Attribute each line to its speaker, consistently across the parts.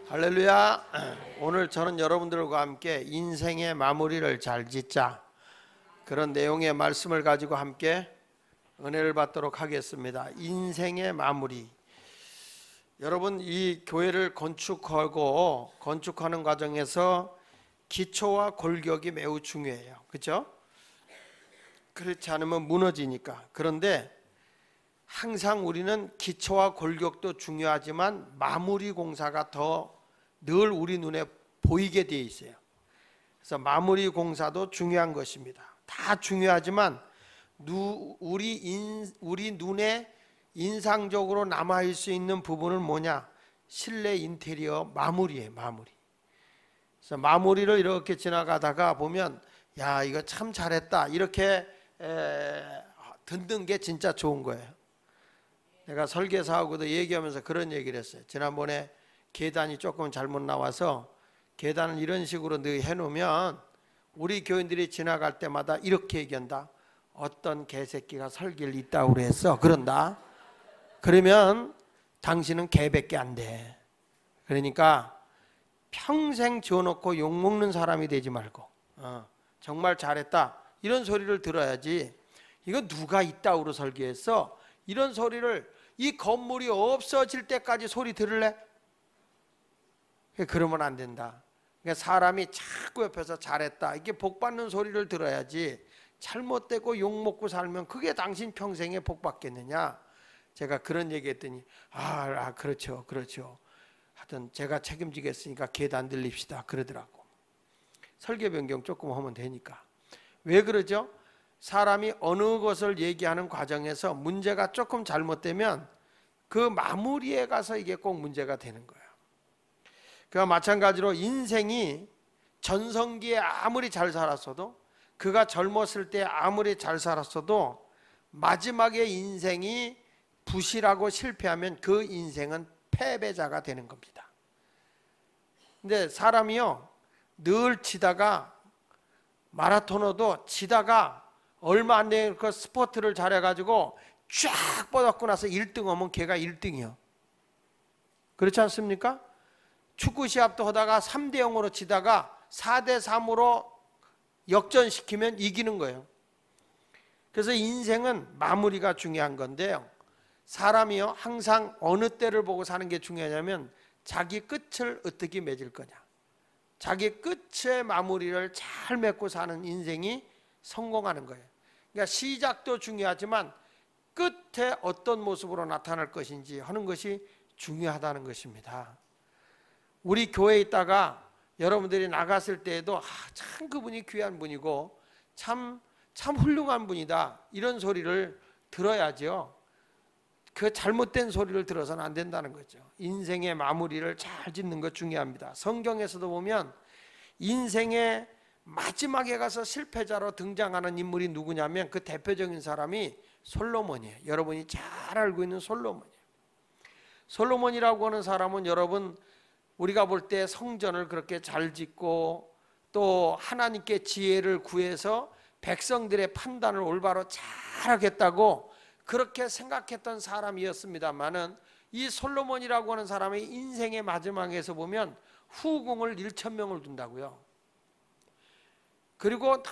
Speaker 1: 할렐루야. 오늘 저는 여러분들과 함께 인생의 마무리를 잘 짓자, 그런 내용의 말씀을 가지고 함께 은혜를 받도록 하겠습니다. 인생의 마무리. 여러분, 이 교회를 건축하는 과정에서 기초와 골격이 매우 중요해요. 그렇죠? 그렇지 않으면 무너지니까. 그런데 항상 우리는 기초와 골격도 중요하지만 마무리 공사가 더 늘 우리 눈에 보이게 되어 있어요. 그래서 마무리 공사도 중요한 것입니다. 다 중요하지만 우리 눈에 인상적으로 남아있을 수 있는 부분은 뭐냐? 실내 인테리어 마무리예요. 마무리. 그래서 마무리를 이렇게 지나가다가 보면 야, 이거 참 잘했다, 이렇게 듣는 게 진짜 좋은 거예요. 내가 설계사하고도 얘기하면서 그런 얘기를 했어요. 지난번에 계단이 조금 잘못 나와서 계단을 이런 식으로 늘 해놓으면 우리 교인들이 지나갈 때마다 이렇게 얘기한다. 어떤 개새끼가 설계를 있다고 그랬어. 그런다. 그러면 당신은 개밖에 안 돼. 그러니까 평생 지어놓고 욕먹는 사람이 되지 말고 정말 잘했다, 이런 소리를 들어야지. 이거 누가 있다고 설계했어? 이런 소리를, 이 건물이 없어질 때까지 소리 들을래? 그러면 안 된다. 그러니까 사람이 자꾸 옆에서 잘했다, 이게 복받는 소리를 들어야지. 잘못되고 욕먹고 살면 그게 당신 평생에 복받겠느냐. 제가 그런 얘기했더니 그렇죠. 하여튼 제가 책임지겠으니까 계단 늘립시다 그러더라고. 설계 변경 조금 하면 되니까. 왜 그러죠? 사람이 어느 것을 얘기하는 과정에서 문제가 조금 잘못되면 그 마무리에 가서 이게 꼭 문제가 되는 거예요. 그와 마찬가지로 인생이 전성기에 아무리 잘 살았어도, 그가 젊었을 때 아무리 잘 살았어도 마지막에 인생이 부실하고 실패하면 그 인생은 패배자가 되는 겁니다. 근데 사람이요, 늘 치다가, 마라토너도 치다가 얼마 안 되는 그 스포트를 잘해가지고 쫙 뻗었고 나서 1등 하면 걔가 1등이요. 그렇지 않습니까? 축구 시합도 하다가 3대 0으로 치다가 4대 3으로 역전시키면 이기는 거예요. 그래서 인생은 마무리가 중요한 건데요, 사람이요 항상 어느 때를 보고 사는 게 중요하냐면 자기 끝을 어떻게 맺을 거냐, 자기 끝의 마무리를 잘 맺고 사는 인생이 성공하는 거예요. 그러니까 시작도 중요하지만 끝에 어떤 모습으로 나타날 것인지 하는 것이 중요하다는 것입니다. 우리 교회에 있다가 여러분들이 나갔을 때에도 참 그분이 귀한 분이고 참 훌륭한 분이다, 이런 소리를 들어야죠. 그 잘못된 소리를 들어서는 안 된다는 거죠. 인생의 마무리를 잘 짓는 것 중요합니다. 성경에서도 보면 인생의 마지막에 가서 실패자로 등장하는 인물이 누구냐면 그 대표적인 사람이 솔로몬이에요. 여러분이 잘 알고 있는 솔로몬이에요. 솔로몬이라고 하는 사람은 여러분, 우리가 볼 때 성전을 그렇게 잘 짓고 또 하나님께 지혜를 구해서 백성들의 판단을 올바로 잘하겠다고 그렇게 생각했던 사람이었습니다만은, 이 솔로몬이라고 하는 사람의 인생의 마지막에서 보면 후궁을 1,000명을 둔다고요. 그리고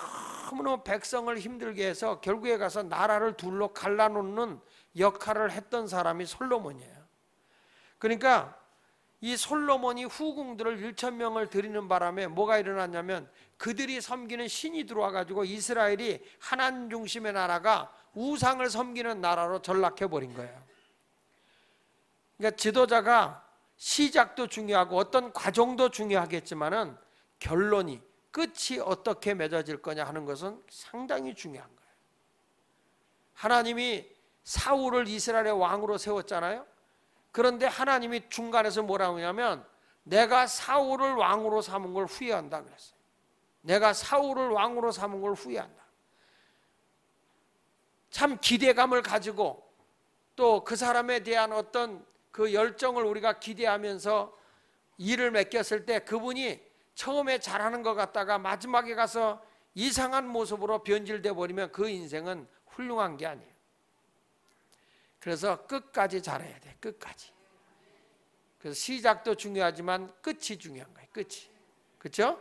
Speaker 1: 너무너무 백성을 힘들게 해서 결국에 가서 나라를 둘로 갈라놓는 역할을 했던 사람이 솔로몬이에요. 그러니까 이 솔로몬이 후궁들을 1,000명을 들이는 바람에 뭐가 일어났냐면 그들이 섬기는 신이 들어와 가지고 이스라엘이 하나님 중심의 나라가 우상을 섬기는 나라로 전락해 버린 거예요. 그러니까 지도자가 시작도 중요하고 어떤 과정도 중요하겠지만은 결론이, 끝이 어떻게 맺어질 거냐 하는 것은 상당히 중요한 거예요. 하나님이 사울을 이스라엘의 왕으로 세웠잖아요. 그런데 하나님이 중간에서 뭐라고 하냐면 내가 사울을 왕으로 삼은 걸 후회한다 그랬어요. 내가 사울을 왕으로 삼은 걸 후회한다. 참 기대감을 가지고 또 그 사람에 대한 어떤 그 열정을 우리가 기대하면서 일을 맡겼을 때 그분이 처음에 잘하는 것 같다가 마지막에 가서 이상한 모습으로 변질돼 버리면 그 인생은 훌륭한 게 아니에요. 그래서 끝까지 잘해야 돼. 끝까지. 그래서 시작도 중요하지만 끝이 중요한 거예요. 끝이. 그렇죠?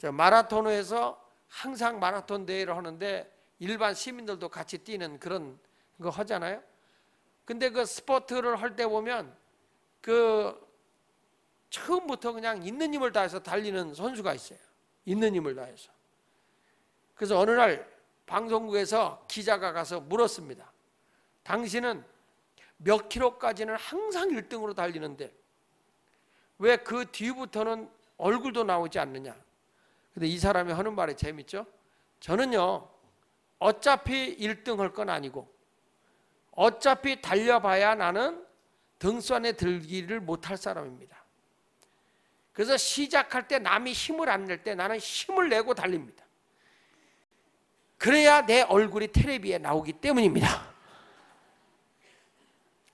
Speaker 1: 마라톤에서 항상 마라톤 대회를 하는데 일반 시민들도 같이 뛰는 그런 거 하잖아요. 근데 그 스포츠를 할 때 보면 그 처음부터 그냥 있는 힘을 다해서 달리는 선수가 있어요. 있는 힘을 다해서. 그래서 어느 날 방송국에서 기자가 가서 물었습니다. 당신은 몇 킬로까지는 항상 1등으로 달리는데 왜 그 뒤부터는 얼굴도 나오지 않느냐. 근데 이 사람이 하는 말이 재밌죠. 저는요 어차피 1등 할 건 아니고 어차피 달려봐야 나는 등산에 들기를 못할 사람입니다. 그래서 시작할 때 남이 힘을 안 낼 때 나는 힘을 내고 달립니다. 그래야 내 얼굴이 텔레비에 나오기 때문입니다.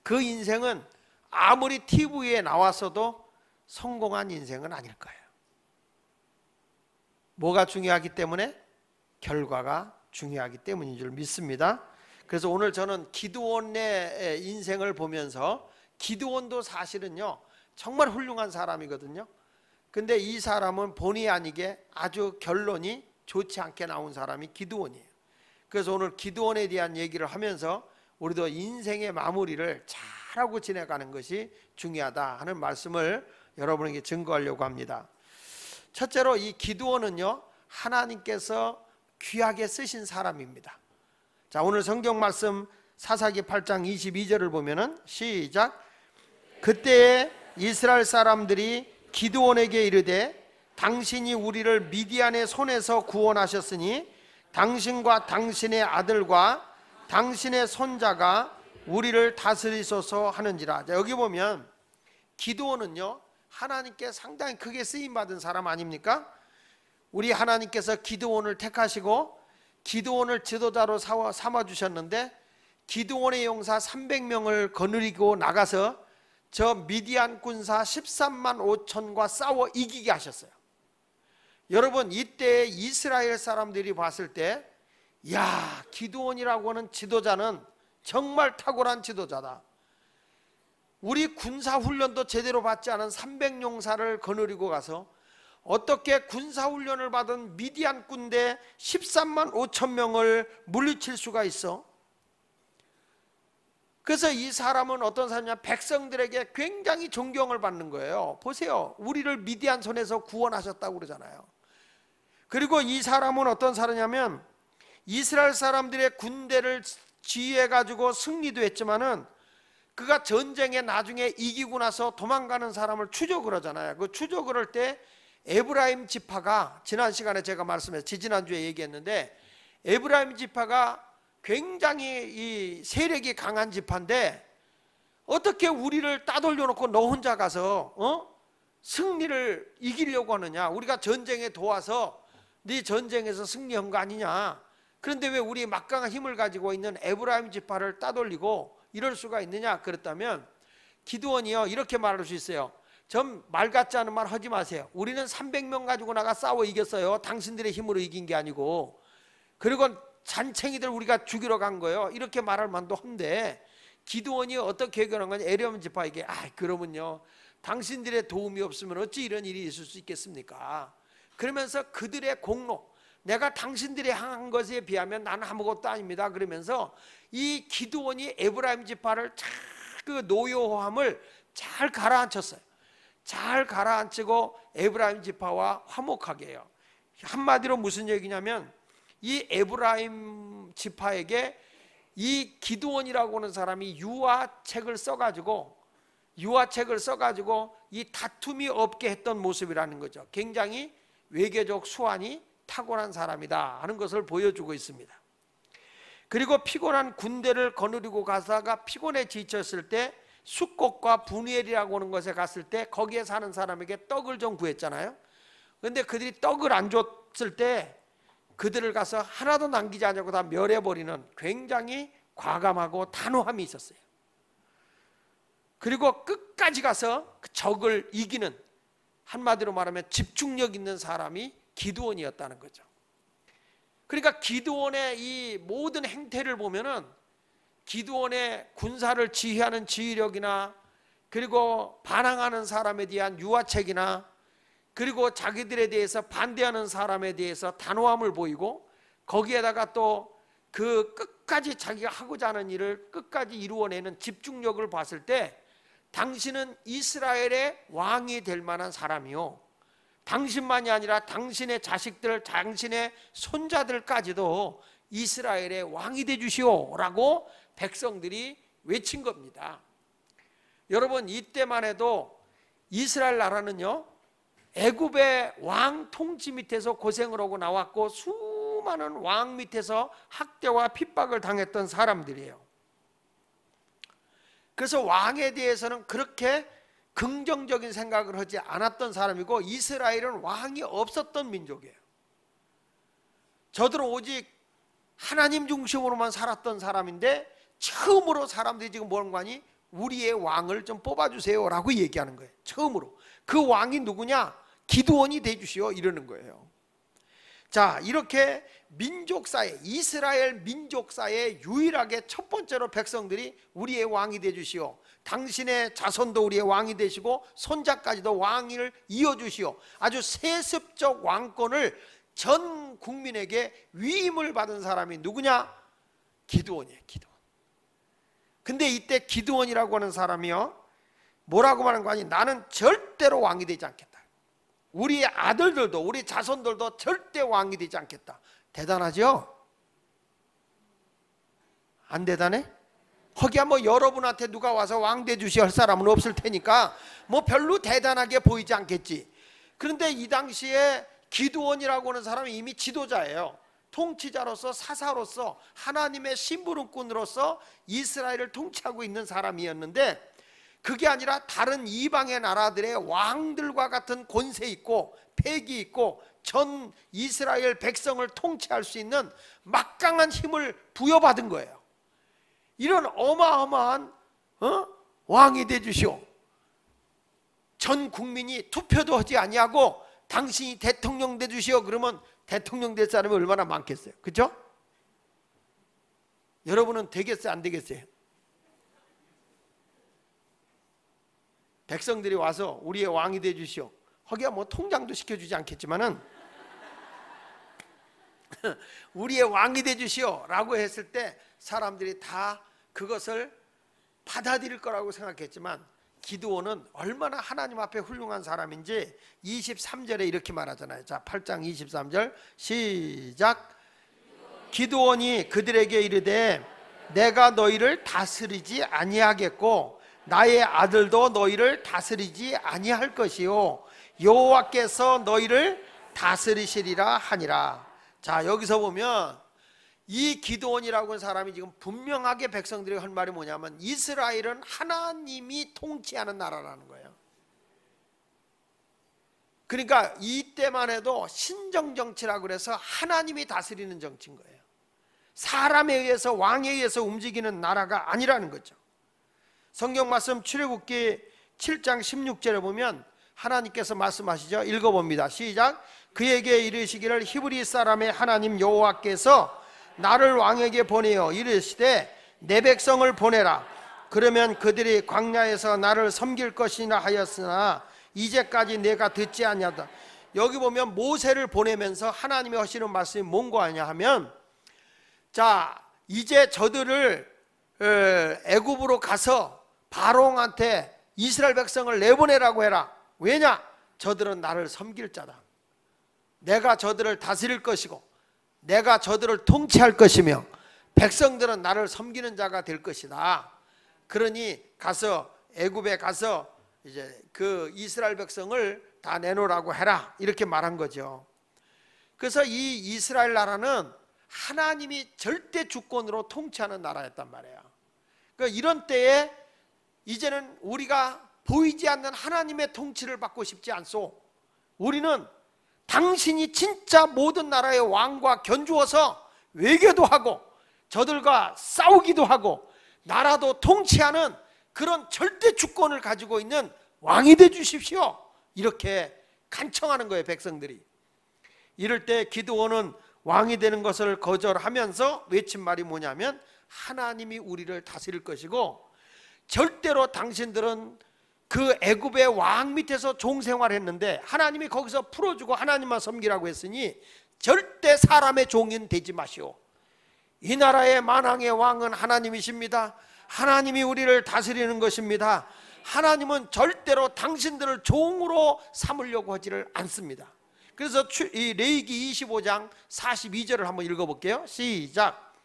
Speaker 1: 그 인생은 아무리 TV에 나왔어도 성공한 인생은 아닐 거예요. 뭐가 중요하기 때문에? 결과가 중요하기 때문인 줄 믿습니다. 그래서 오늘 저는 기드온의 인생을 보면서 기드온도 사실은요 정말 훌륭한 사람이거든요. 근데 이 사람은 본의 아니게 아주 결론이 좋지 않게 나온 사람이 기드온이에요. 그래서 오늘 기드온에 대한 얘기를 하면서 우리도 인생의 마무리를 잘하고 지내가는 것이 중요하다 하는 말씀을 여러분에게 증거하려고 합니다. 첫째로 이 기드온은요 하나님께서 귀하게 쓰신 사람입니다. 자, 오늘 성경 말씀 사사기 8장 22절을 보면은 시작. 그때에 이스라엘 사람들이 기드온에게 이르되 당신이 우리를 미디안의 손에서 구원하셨으니 당신과 당신의 아들과 당신의 손자가 우리를 다스리소서 하는지라. 자, 여기 보면 기드온은요 하나님께 상당히 크게 쓰임받은 사람 아닙니까? 우리 하나님께서 기드온을 택하시고 기드온을 지도자로 삼아주셨는데 기드온의 용사 300명을 거느리고 나가서 저 미디안 군사 13만 5천과 싸워 이기게 하셨어요. 여러분 이때 이스라엘 사람들이 봤을 때 야, 기드온이라고 하는 지도자는 정말 탁월한 지도자다. 우리 군사훈련도 제대로 받지 않은 300용사를 거느리고 가서 어떻게 군사훈련을 받은 미디안 군대 13만 5천 명을 물리칠 수가 있어? 그래서 이 사람은 어떤 사람이냐, 백성들에게 굉장히 존경을 받는 거예요. 보세요, 우리를 미디안 손에서 구원하셨다고 그러잖아요. 그리고 이 사람은 어떤 사람이냐면 이스라엘 사람들의 군대를 지휘해가지고 승리도 했지만은 그가 전쟁에 나중에 이기고 나서 도망가는 사람을 추적을 하잖아요. 그 추적을 할 때 에브라임 지파가, 지난 시간에 제가 말씀해서 지지난주에 얘기했는데, 에브라임 지파가 굉장히 이 세력이 강한 지파인데 어떻게 우리를 따돌려 놓고 너 혼자 가서 승리를 이기려고 하느냐, 우리가 전쟁에 도와서 네 전쟁에서 승리한 거 아니냐, 그런데 왜 우리 막강한 힘을 가지고 있는 에브라임 지파를 따돌리고 이럴 수가 있느냐. 그랬다면 기드온이요 이렇게 말할 수 있어요. 전 말 같지 않은 말 하지 마세요. 우리는 300명 가지고 나가 싸워 이겼어요. 당신들의 힘으로 이긴 게 아니고. 그리고 잔챙이들 우리가 죽이러 간 거예요. 이렇게 말할 만도 한데, 기드온이 어떻게 해결한 거냐, 에브라임 지파에게 그러면요 당신들의 도움이 없으면 어찌 이런 일이 있을 수 있겠습니까? 그러면서 그들의 공로, 내가 당신들이 한 것에 비하면 나는 아무것도 아닙니다. 그러면서 이 기드온이 에브라임 지파를 그 노여함을 잘 가라앉혔어요. 잘 가라앉히고 에브라임 지파와 화목하게 해요. 한마디로 무슨 얘기냐면 이 에브라임 지파에게 이 기드온이라고 하는 사람이 유화책을 써가지고 이 다툼이 없게 했던 모습이라는 거죠. 굉장히 외교적 수완이 탁월한 사람이다 하는 것을 보여주고 있습니다. 그리고 피곤한 군대를 거느리고 가다가 피곤에 지쳤을 때 숫곡과 분이엘이라고 하는 것에 갔을 때 거기에 사는 사람에게 떡을 좀 구했잖아요. 그런데 그들이 떡을 안 줬을 때 그들을 가서 하나도 남기지 않고 다 멸해버리는 굉장히 과감하고 단호함이 있었어요. 그리고 끝까지 가서 그 적을 이기는, 한마디로 말하면 집중력 있는 사람이 기드온이었다는 거죠. 그러니까 기드온의 이 모든 행태를 보면은 기드온의 군사를 지휘하는 지휘력이나 그리고 반항하는 사람에 대한 유화책이나 그리고 자기들에 대해서 반대하는 사람에 대해서 단호함을 보이고 거기에다가 또 그 끝까지 자기가 하고자 하는 일을 끝까지 이루어내는 집중력을 봤을 때 당신은 이스라엘의 왕이 될 만한 사람이요, 당신만이 아니라 당신의 자식들, 당신의 손자들까지도 이스라엘의 왕이 되주시오 라고 백성들이 외친 겁니다. 여러분, 이때만 해도 이스라엘 나라는요, 애굽의 왕 통치 밑에서 고생을 하고 나왔고 수많은 왕 밑에서 학대와 핍박을 당했던 사람들이에요. 그래서 왕에 대해서는 그렇게 긍정적인 생각을 하지 않았던 사람이고 이스라엘은 왕이 없었던 민족이에요. 저들은 오직 하나님 중심으로만 살았던 사람인데 처음으로 사람들이 지금 뭐라는 거 아니? 우리의 왕을 좀 뽑아주세요 라고 얘기하는 거예요. 처음으로. 그 왕이 누구냐? 기드온이 되주시오 이러는 거예요. 자, 이렇게 민족사에, 이스라엘 민족사에 유일하게 첫 번째로 백성들이 우리의 왕이 되주시오, 당신의 자손도 우리의 왕이 되시고 손자까지도 왕위를 이어주시오, 아주 세습적 왕권을 전 국민에게 위임을 받은 사람이 누구냐? 기드온이에요. 기드온. 근데 이때 기드온이라고 하는 사람이요, 뭐라고 말하는 거 아니? 나는 절대로 왕이 되지 않겠다. 우리 아들들도 우리 자손들도 절대 왕이 되지 않겠다. 대단하죠? 안 대단해? 거기야 뭐 여러분한테 누가 와서 왕 돼주시오 할 사람은 없을 테니까 뭐 별로 대단하게 보이지 않겠지. 그런데 이 당시에 기드온이라고 하는 사람이 이미 지도자예요. 통치자로서, 사사로서, 하나님의 심부름꾼으로서 이스라엘을 통치하고 있는 사람이었는데, 그게 아니라 다른 이방의 나라들의 왕들과 같은 권세 있고 패기 있고 전 이스라엘 백성을 통치할 수 있는 막강한 힘을 부여받은 거예요. 이런 어마어마한 왕이 되주시오, 전 국민이 투표도 하지 아니하고 당신이 대통령 되주시오 그러면 대통령 될 사람이 얼마나 많겠어요. 그렇죠? 여러분은 되겠어요, 안 되겠어요? 백성들이 와서 우리의 왕이 되주시오, 거기야 뭐 통장도 시켜주지 않겠지만은 우리의 왕이 되주시오 라고 했을 때 사람들이 다 그것을 받아들일 거라고 생각했지만 기드온은 얼마나 하나님 앞에 훌륭한 사람인지 23절에 이렇게 말하잖아요. 자, 8장 23절 시작. 기드온이 그들에게 이르되 내가 너희를 다스리지 아니하겠고 나의 아들도 너희를 다스리지 아니할 것이요 여호와께서 너희를 다스리시리라 하니라. 자, 여기서 보면 이 기드온이라고 하는 사람이 지금 분명하게 백성들이 할 말이 뭐냐면 이스라엘은 하나님이 통치하는 나라라는 거예요. 그러니까 이때만 해도 신정정치라고 그래서 하나님이 다스리는 정치인 거예요. 사람에 의해서, 왕에 의해서 움직이는 나라가 아니라는 거죠. 성경 말씀 출애굽기 7장 16절에 보면 하나님께서 말씀하시죠. 읽어봅니다. 시작. 그에게 이르시기를 히브리 사람의 하나님 여호와께서 나를 왕에게 보내어 이르시되 내 백성을 보내라. 그러면 그들이 광야에서 나를 섬길 것이나 하였으나 이제까지 내가 듣지 아니하다. 여기 보면 모세를 보내면서 하나님이 하시는 말씀이 뭔가 하냐 하면, 자, 이제 저들을 애굽으로 가서 바로한테 이스라엘 백성을 내보내라고 해라. 왜냐? 저들은 나를 섬길 자다. 내가 저들을 다스릴 것이고 내가 저들을 통치할 것이며 백성들은 나를 섬기는 자가 될 것이다. 그러니 가서 애굽에 가서 이제 그 이스라엘 백성을 다 내놓으라고 해라. 이렇게 말한 거죠. 그래서 이 이스라엘 나라는 하나님이 절대 주권으로 통치하는 나라였단 말이에요. 그러니까 이런 때에 이제는 우리가 보이지 않는 하나님의 통치를 받고 싶지 않소. 우리는 당신이 진짜 모든 나라의 왕과 견주어서 외교도 하고 저들과 싸우기도 하고 나라도 통치하는 그런 절대 주권을 가지고 있는 왕이 돼 주십시오. 이렇게 간청하는 거예요, 백성들이. 이럴 때 기드온은 왕이 되는 것을 거절하면서 외친 말이 뭐냐면 하나님이 우리를 다스릴 것이고 절대로 당신들은 그 애굽의 왕 밑에서 종생활했는데 하나님이 거기서 풀어주고 하나님만 섬기라고 했으니 절대 사람의 종인 되지 마시오. 이 나라의 만왕의 왕은 하나님이십니다. 하나님이 우리를 다스리는 것입니다. 하나님은 절대로 당신들을 종으로 삼으려고 하지를 않습니다. 그래서 이 레위기 25장 42절을 한번 읽어볼게요. 시작.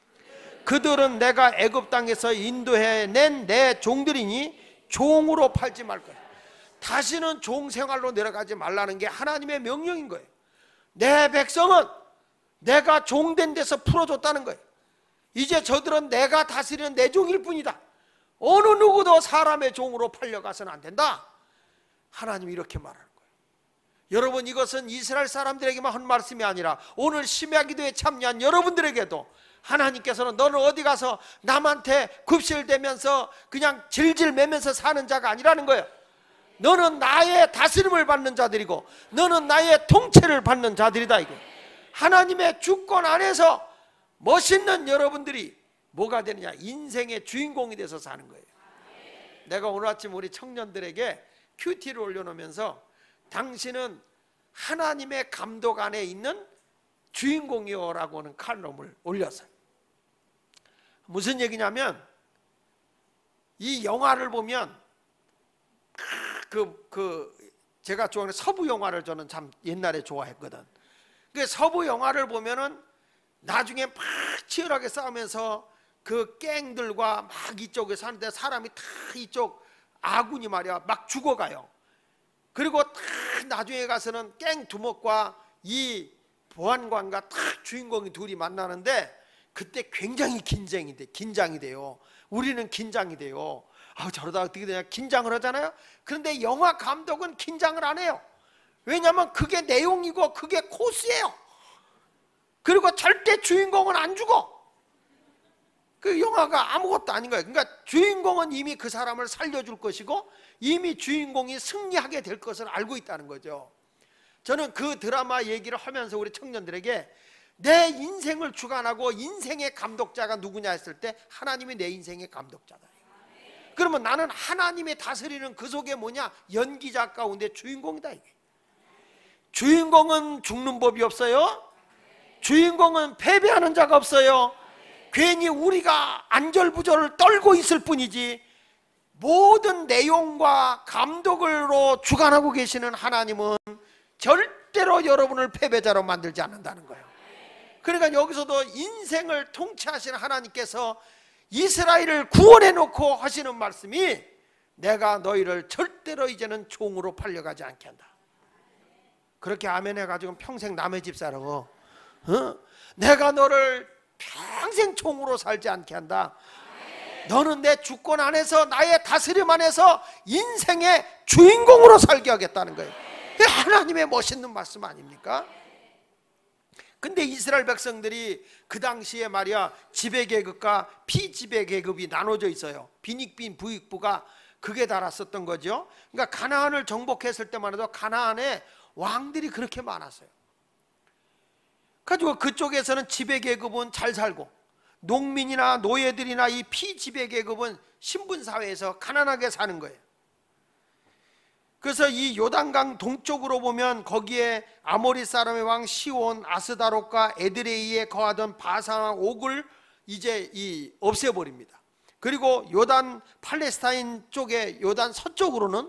Speaker 1: 그들은 내가 애굽 땅에서 인도해낸 내 종들이니 종으로 팔지 말 거예요. 다시는 종 생활로 내려가지 말라는 게 하나님의 명령인 거예요. 내 백성은 내가 종된 데서 풀어줬다는 거예요. 이제 저들은 내가 다스리는 내 종일 뿐이다. 어느 누구도 사람의 종으로 팔려가서는 안 된다. 하나님이 이렇게 말하는 거예요. 여러분, 이것은 이스라엘 사람들에게만 한 말씀이 아니라 오늘 심야기도에 참여한 여러분들에게도 하나님께서는 너는 어디 가서 남한테 굽실대면서 그냥 질질 매면서 사는 자가 아니라는 거예요. 너는 나의 다스림을 받는 자들이고 너는 나의 통치를 받는 자들이다. 이거 하나님의 주권 안에서 멋있는 여러분들이 뭐가 되느냐? 인생의 주인공이 돼서 사는 거예요. 내가 오늘 아침 우리 청년들에게 큐티를 올려놓으면서 당신은 하나님의 감독 안에 있는 주인공이요 라고 하는 칼럼을 올렸어요. 무슨 얘기냐면 이 영화를 보면 제가 좋아하는 서부 영화를 저는 참 옛날에 좋아했거든. 그 서부 영화를 보면은 나중에 막 치열하게 싸우면서 그 갱들과 막 이쪽에 사는데 사람이 다 이쪽 아군이 말이야 막 죽어가요. 그리고 딱 나중에 가서는 갱 두목과 이 보안관과 딱 주인공이 둘이 만나는데 그때 굉장히 긴장이 돼요. 우리는 긴장이 돼요. 저러다 어떻게 되냐 긴장을 하잖아요. 그런데 영화 감독은 긴장을 안 해요. 왜냐하면 그게 내용이고 그게 코스예요. 그리고 절대 주인공은 안 죽어. 그 영화가 아무것도 아닌 거예요. 그러니까 주인공은 이미 그 사람을 살려줄 것이고 이미 주인공이 승리하게 될 것을 알고 있다는 거죠. 저는 그 드라마 얘기를 하면서 우리 청년들에게 내 인생을 주관하고 인생의 감독자가 누구냐 했을 때 하나님이 내 인생의 감독자다. 그러면 나는 하나님의 다스리는 그 속에 뭐냐? 연기자 가운데 주인공이다. 이게 주인공은 죽는 법이 없어요. 주인공은 패배하는 자가 없어요. 괜히 우리가 안절부절을 떨고 있을 뿐이지 모든 내용과 감독으로 주관하고 계시는 하나님은 절대로 여러분을 패배자로 만들지 않는다는 거예요. 그러니까 여기서도 인생을 통치하시는 하나님께서 이스라엘을 구원해 놓고 하시는 말씀이 내가 너희를 절대로 이제는 종으로 팔려가지 않게 한다. 그렇게 아멘 해가지고 평생 남의 집 살라고 내가 너를 평생 종으로 살지 않게 한다. 너는 내 주권 안에서 나의 다스림 안에서 인생의 주인공으로 살게 하겠다는 거예요. 하나님의 멋있는 말씀 아닙니까? 근데 이스라엘 백성들이 그 당시에 말이야 지배계급과 피지배계급이 나눠져 있어요. 빈익빈 부익부가 극에 달았었던 거죠. 그러니까 가나안을 정복했을 때만 해도 가나안에 왕들이 그렇게 많았어요. 가지고 그쪽에서는 지배계급은 잘 살고 농민이나 노예들이나 이 피지배계급은 신분사회에서 가난하게 사는 거예요. 그래서 이 요단강 동쪽으로 보면 거기에 아모리 사람의 왕 시온, 아스다롯과 에드레이에 거하던 바산과 옥을 이제 없애버립니다. 그리고 요단 팔레스타인 쪽에 요단 서쪽으로는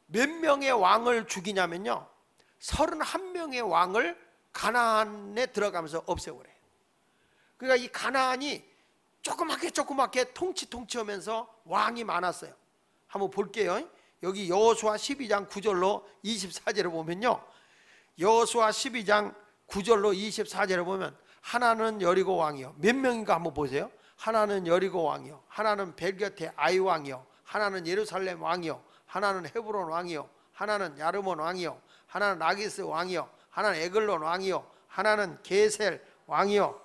Speaker 1: 몇 명의 왕을 죽이냐면요 31명의 왕을 가나안에 들어가면서 없애버려요. 그러니까 이 가나안이 조그맣게 통치하면서 왕이 많았어요. 한번 볼게요. 여기 여호수아 12장 9절로 24절을 보면요 여호수아 12장 9절로 24절을 보면 하나는 여리고 왕이요 몇 명인가 한번 보세요. 하나는 여리고 왕이요 하나는 벨곁의 아이 왕이요 하나는 예루살렘 왕이요 하나는 헤브론 왕이요 하나는 야르몬 왕이요 하나는 라기스 왕이요 하나는 에글론 왕이요 하나는 게셀 왕이요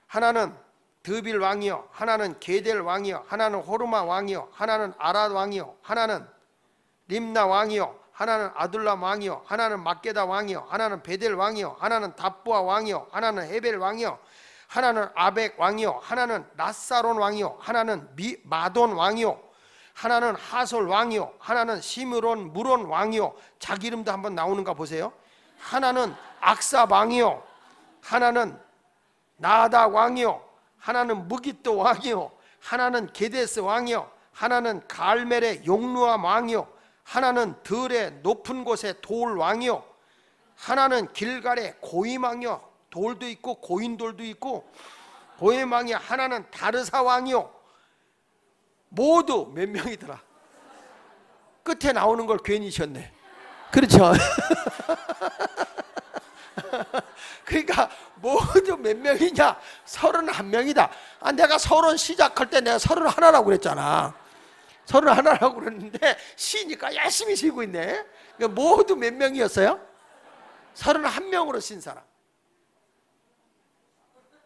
Speaker 1: 하나는 드빌 왕이요 하나는 게델 왕이요 하나는 호르마 왕이요 하나는 아랏 왕이요 하나는 림나 왕이요 하나는 아둘람 왕이요 하나는 막게다 왕이요 하나는 베델 왕이요 하나는 답부아 왕이요 하나는 헤벨 왕이요 하나는 아벡 왕이요 하나는 라사론 왕이요 하나는 마돈 왕이요 하나는 하솔 왕이요, 하나는 시므론 무론 왕이요. 자기 이름도 한번 나오는가 보세요. 하나는 악사 왕이요, 하나는 나다 왕이요, 하나는 무기또 왕이요, 하나는 게데스 왕이요, 하나는 갈멜의 용루암 왕이요, 하나는 들의 높은 곳의 돌 왕이요, 하나는 길갈의 고임 왕이요. 돌도 있고 고인돌도 있고 고임 왕이, 하나는 다르사 왕이요. 모두 몇 명이더라? 끝에 나오는 걸 괜히 셨네. 그렇죠? 그러니까 모두 몇 명이냐? 31명이다. 내가 서론 시작할 때 내가 31라고 그랬잖아. 31라고 그랬는데 쉬니까 열심히 쉬고 있네. 그러니까 모두 몇 명이었어요? 31명으로 쉰 사람.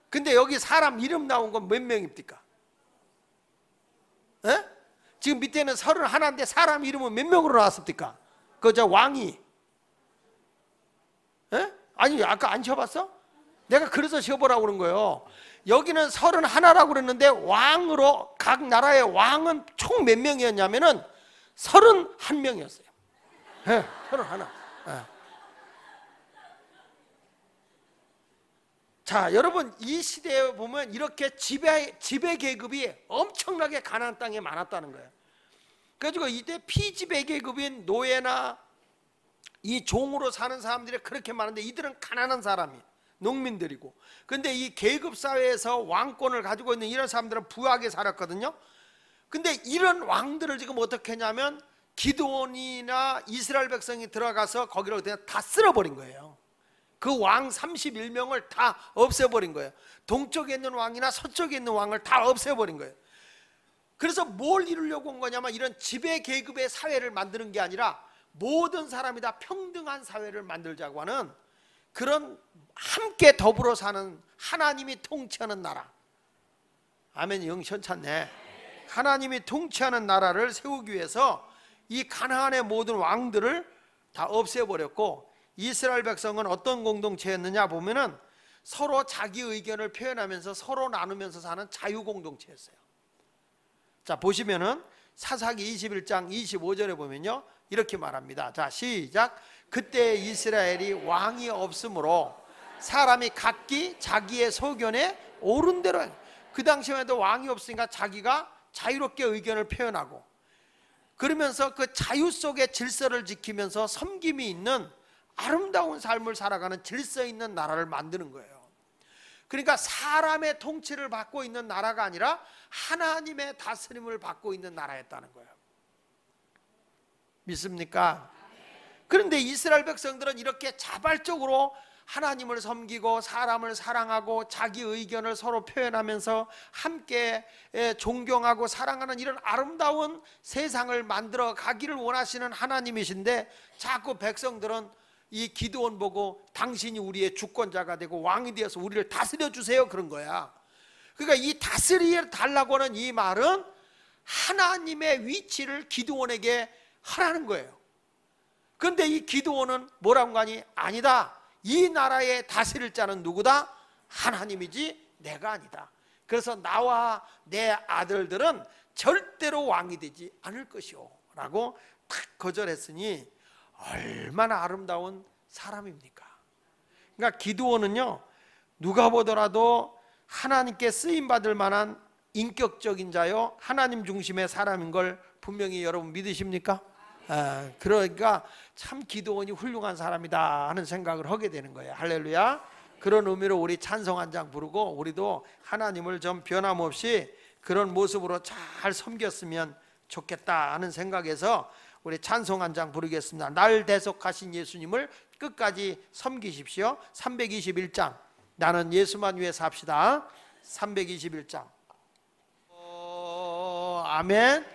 Speaker 1: 근데 여기 사람 이름 나온 건 몇 명입니까? 에? 지금 밑에는 31인데 사람 이름은 몇 명으로 나왔습니까? 그저 왕이. 에? 아니 아까 안 쉬어봤어? 내가 그래서 쉬어보라고 그런 거예요. 여기는 31라고 그랬는데 왕으로 각 나라의 왕은 총 몇 명이었냐면은 31명이었어요. 예, 31. 예. 자, 여러분 이 시대에 보면 이렇게 지배 계급이 엄청나게 가나안 땅에 많았다는 거예요. 그래가지고 이때 피지배 계급인 노예나 이 종으로 사는 사람들이 그렇게 많은데 이들은 가난한 사람이 농민들이고, 근데 이 계급 사회에서 왕권을 가지고 있는 이런 사람들은 부하게 살았거든요. 근데 이런 왕들을 지금 어떻게 했냐면 기드온이나 이스라엘 백성이 들어가서 거기를 그냥 다 쓸어버린 거예요. 그 왕 31명을 다 없애버린 거예요. 동쪽에 있는 왕이나 서쪽에 있는 왕을 다 없애버린 거예요. 그래서 뭘 이루려고 온 거냐면 이런 지배 계급의 사회를 만드는 게 아니라 모든 사람이 다 평등한 사회를 만들자고 하는 그런 함께 더불어 사는 하나님이 통치하는 나라. 아멘. 영천찮네. 하나님이 통치하는 나라를 세우기 위해서 이 가나안의 모든 왕들을 다 없애버렸고, 이스라엘 백성은 어떤 공동체였느냐 보면은 서로 자기 의견을 표현하면서 서로 나누면서 사는 자유 공동체였어요. 자, 보시면은 사사기 21장 25절에 보면요 이렇게 말합니다. 자, 시작. 그때 이스라엘이 왕이 없으므로 사람이 각기 자기의 소견에 옳은 대로, 그 당시에도 왕이 없으니까 자기가 자유롭게 의견을 표현하고, 그러면서 그 자유 속의 질서를 지키면서 섬김이 있는 아름다운 삶을 살아가는 질서 있는 나라를 만드는 거예요. 그러니까 사람의 통치를 받고 있는 나라가 아니라 하나님의 다스림을 받고 있는 나라였다는 거예요. 믿습니까? 그런데 이스라엘 백성들은 이렇게 자발적으로 하나님을 섬기고 사람을 사랑하고 자기 의견을 서로 표현하면서 함께 존경하고 사랑하는 이런 아름다운 세상을 만들어 가기를 원하시는 하나님이신데, 자꾸 백성들은 이 기드온 보고 당신이 우리의 주권자가 되고 왕이 되어서 우리를 다스려 주세요 그런 거야. 그러니까 이 다스려 달라고 하는 이 말은 하나님의 위치를 기드온에게 하라는 거예요. 그런데 이 기드온은 뭐라고 하니? 아니다. 이 나라에 다스릴 자는 누구다? 하나님이지 내가 아니다. 그래서 나와 내 아들들은 절대로 왕이 되지 않을 것이오 라고 탁 거절했으니 얼마나 아름다운 사람입니까? 그러니까 기드온은요 누가 보더라도 하나님께 쓰임받을 만한 인격적인 자요 하나님 중심의 사람인 걸 분명히 여러분 믿으십니까? 그러니까 참 기드온이 훌륭한 사람이다 하는 생각을 하게 되는 거예요. 할렐루야. 그런 의미로 우리 찬송 한 장 부르고 우리도 하나님을 좀 변함없이 그런 모습으로 잘 섬겼으면 좋겠다 하는 생각에서 우리 찬송 한 장 부르겠습니다. 날 대속하신 예수님을 끝까지 섬기십시오. 321장 나는 예수만 위해 삽시다. 321장. 아멘.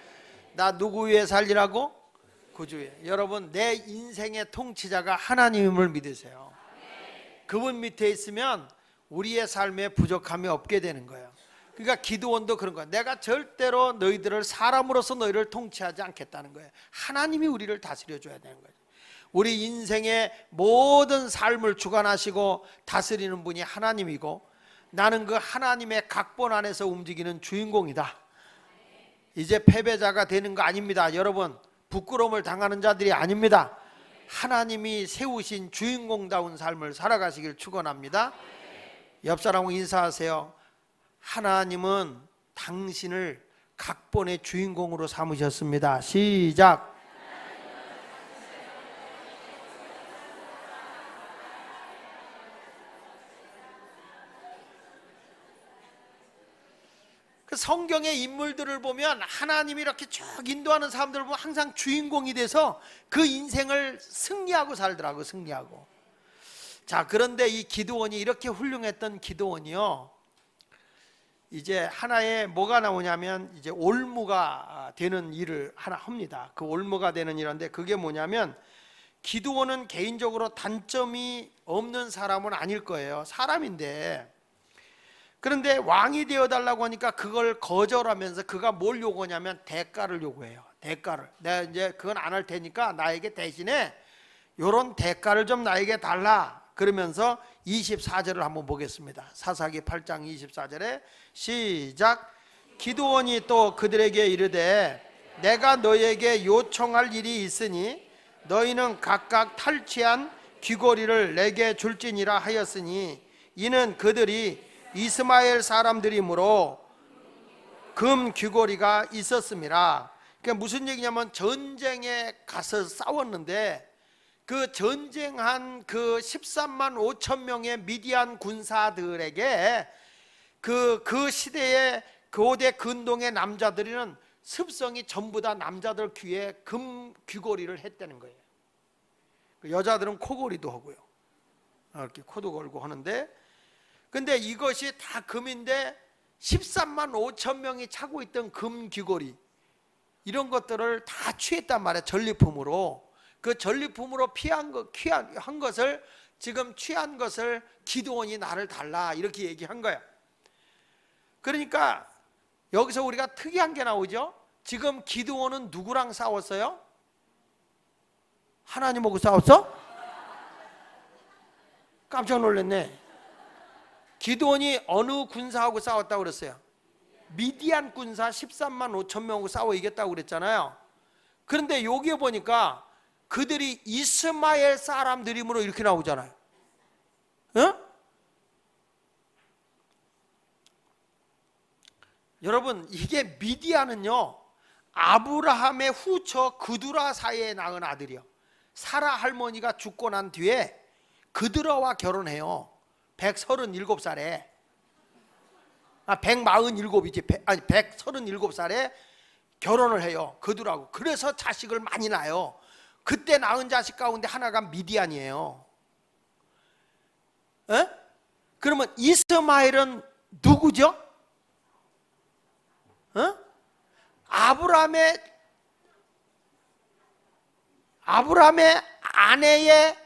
Speaker 1: 나 누구 위해 살리라고? 구주 위해. 여러분 내 인생의 통치자가 하나님임을 믿으세요. 그분 밑에 있으면 우리의 삶에 부족함이 없게 되는 거예요. 그러니까 기드온도 그런 거예요. 내가 절대로 너희들을 사람으로서 너희를 통치하지 않겠다는 거예요. 하나님이 우리를 다스려 줘야 되는 거예요. 우리 인생의 모든 삶을 주관하시고 다스리는 분이 하나님이고 나는 그 하나님의 각본 안에서 움직이는 주인공이다. 이제 패배자가 되는 거 아닙니다. 여러분, 부끄러움을 당하는 자들이 아닙니다. 하나님이 세우신 주인공다운 삶을 살아가시길 축원합니다. 옆 사람하고 인사하세요. 하나님은 당신을 각본의 주인공으로 삼으셨습니다. 시작. 그 성경의 인물들을 보면 하나님이 이렇게 쭉 인도하는 사람들을 보면 항상 주인공이 돼서 그 인생을 승리하고 살더라고. 승리하고. 자, 그런데 이 기드온이 이렇게 훌륭했던 기드온이요, 이제 하나의 뭐가 나오냐면 이제 올무가 되는 일을 하나 합니다. 그 올무가 되는 일인데 그게 뭐냐면, 기드온은 개인적으로 단점이 없는 사람은 아닐 거예요. 사람인데, 그런데 왕이 되어달라고 하니까 그걸 거절하면서 그가 뭘 요구하냐면 대가를 요구해요. 대가를. 내가 이제 그건 안 할 테니까 나에게 대신에 요런 대가를 좀 나에게 달라. 그러면서 24절을 한번 보겠습니다. 사사기 8장 24절에 시작. 기드온이 또 그들에게 이르되 내가 너에게 요청할 일이 있으니 너희는 각각 탈취한 귀고리를 내게 줄지니라 하였으니 이는 그들이 이스마엘 사람들이므로 금 귀고리가 있었습니다. 그러니까 무슨 얘기냐면 전쟁에 가서 싸웠는데 그 전쟁한 그 13만 5천 명의 미디안 군사들에게 그 시대의 고대 근동의 남자들은 습성이 전부 다 남자들 귀에 금 귀고리를 했다는 거예요. 여자들은 코고리도 하고요. 이렇게 코도 걸고 하는데, 근데 이것이 다 금인데 13만 5천 명이 차고 있던 금 귀고리, 이런 것들을 다 취했단 말이에요. 전리품으로. 그 전리품으로 한 것을, 지금 취한 것을 기드온이 나를 달라 이렇게 얘기한 거야. 그러니까 여기서 우리가 특이한 게 나오죠. 지금 기드온은 누구랑 싸웠어요? 하나님하고 싸웠어? 깜짝 놀랐네. 기드온이 어느 군사하고 싸웠다고 그랬어요? 미디안 군사 13만 5천 명하고 싸워 이겼다고 그랬잖아요. 그런데 여기에 보니까 그들이 이스마엘 사람들이므로 이렇게 나오잖아요. 어? 여러분, 이게 미디안은요, 아브라함의 후처 그두라 사이에 낳은 아들이요. 사라 할머니가 죽고 난 뒤에 그두라와 결혼해요. 137살에. 147이지. 아니 137살에 결혼을 해요. 그두라고. 그래서 자식을 많이 낳아요. 그때 낳은 자식 가운데 하나가 미디안이에요. 에? 그러면 이스마엘은 누구죠? 아브라함의 아내의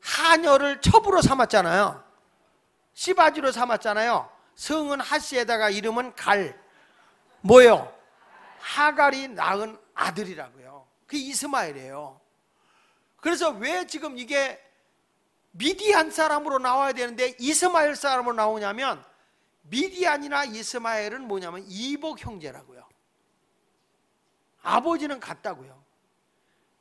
Speaker 1: 하녀를 첩으로 삼았잖아요. 씨바지로 삼았잖아요. 성은 하시에다가 이름은 갈, 뭐요? 하갈이 낳은 아들이라고요. 그게 이스마엘이에요. 그래서 왜 지금 이게 미디안 사람으로 나와야 되는데 이스마엘 사람으로 나오냐면, 미디안이나 이스마엘은 뭐냐면 이복 형제라고요. 아버지는 같다고요.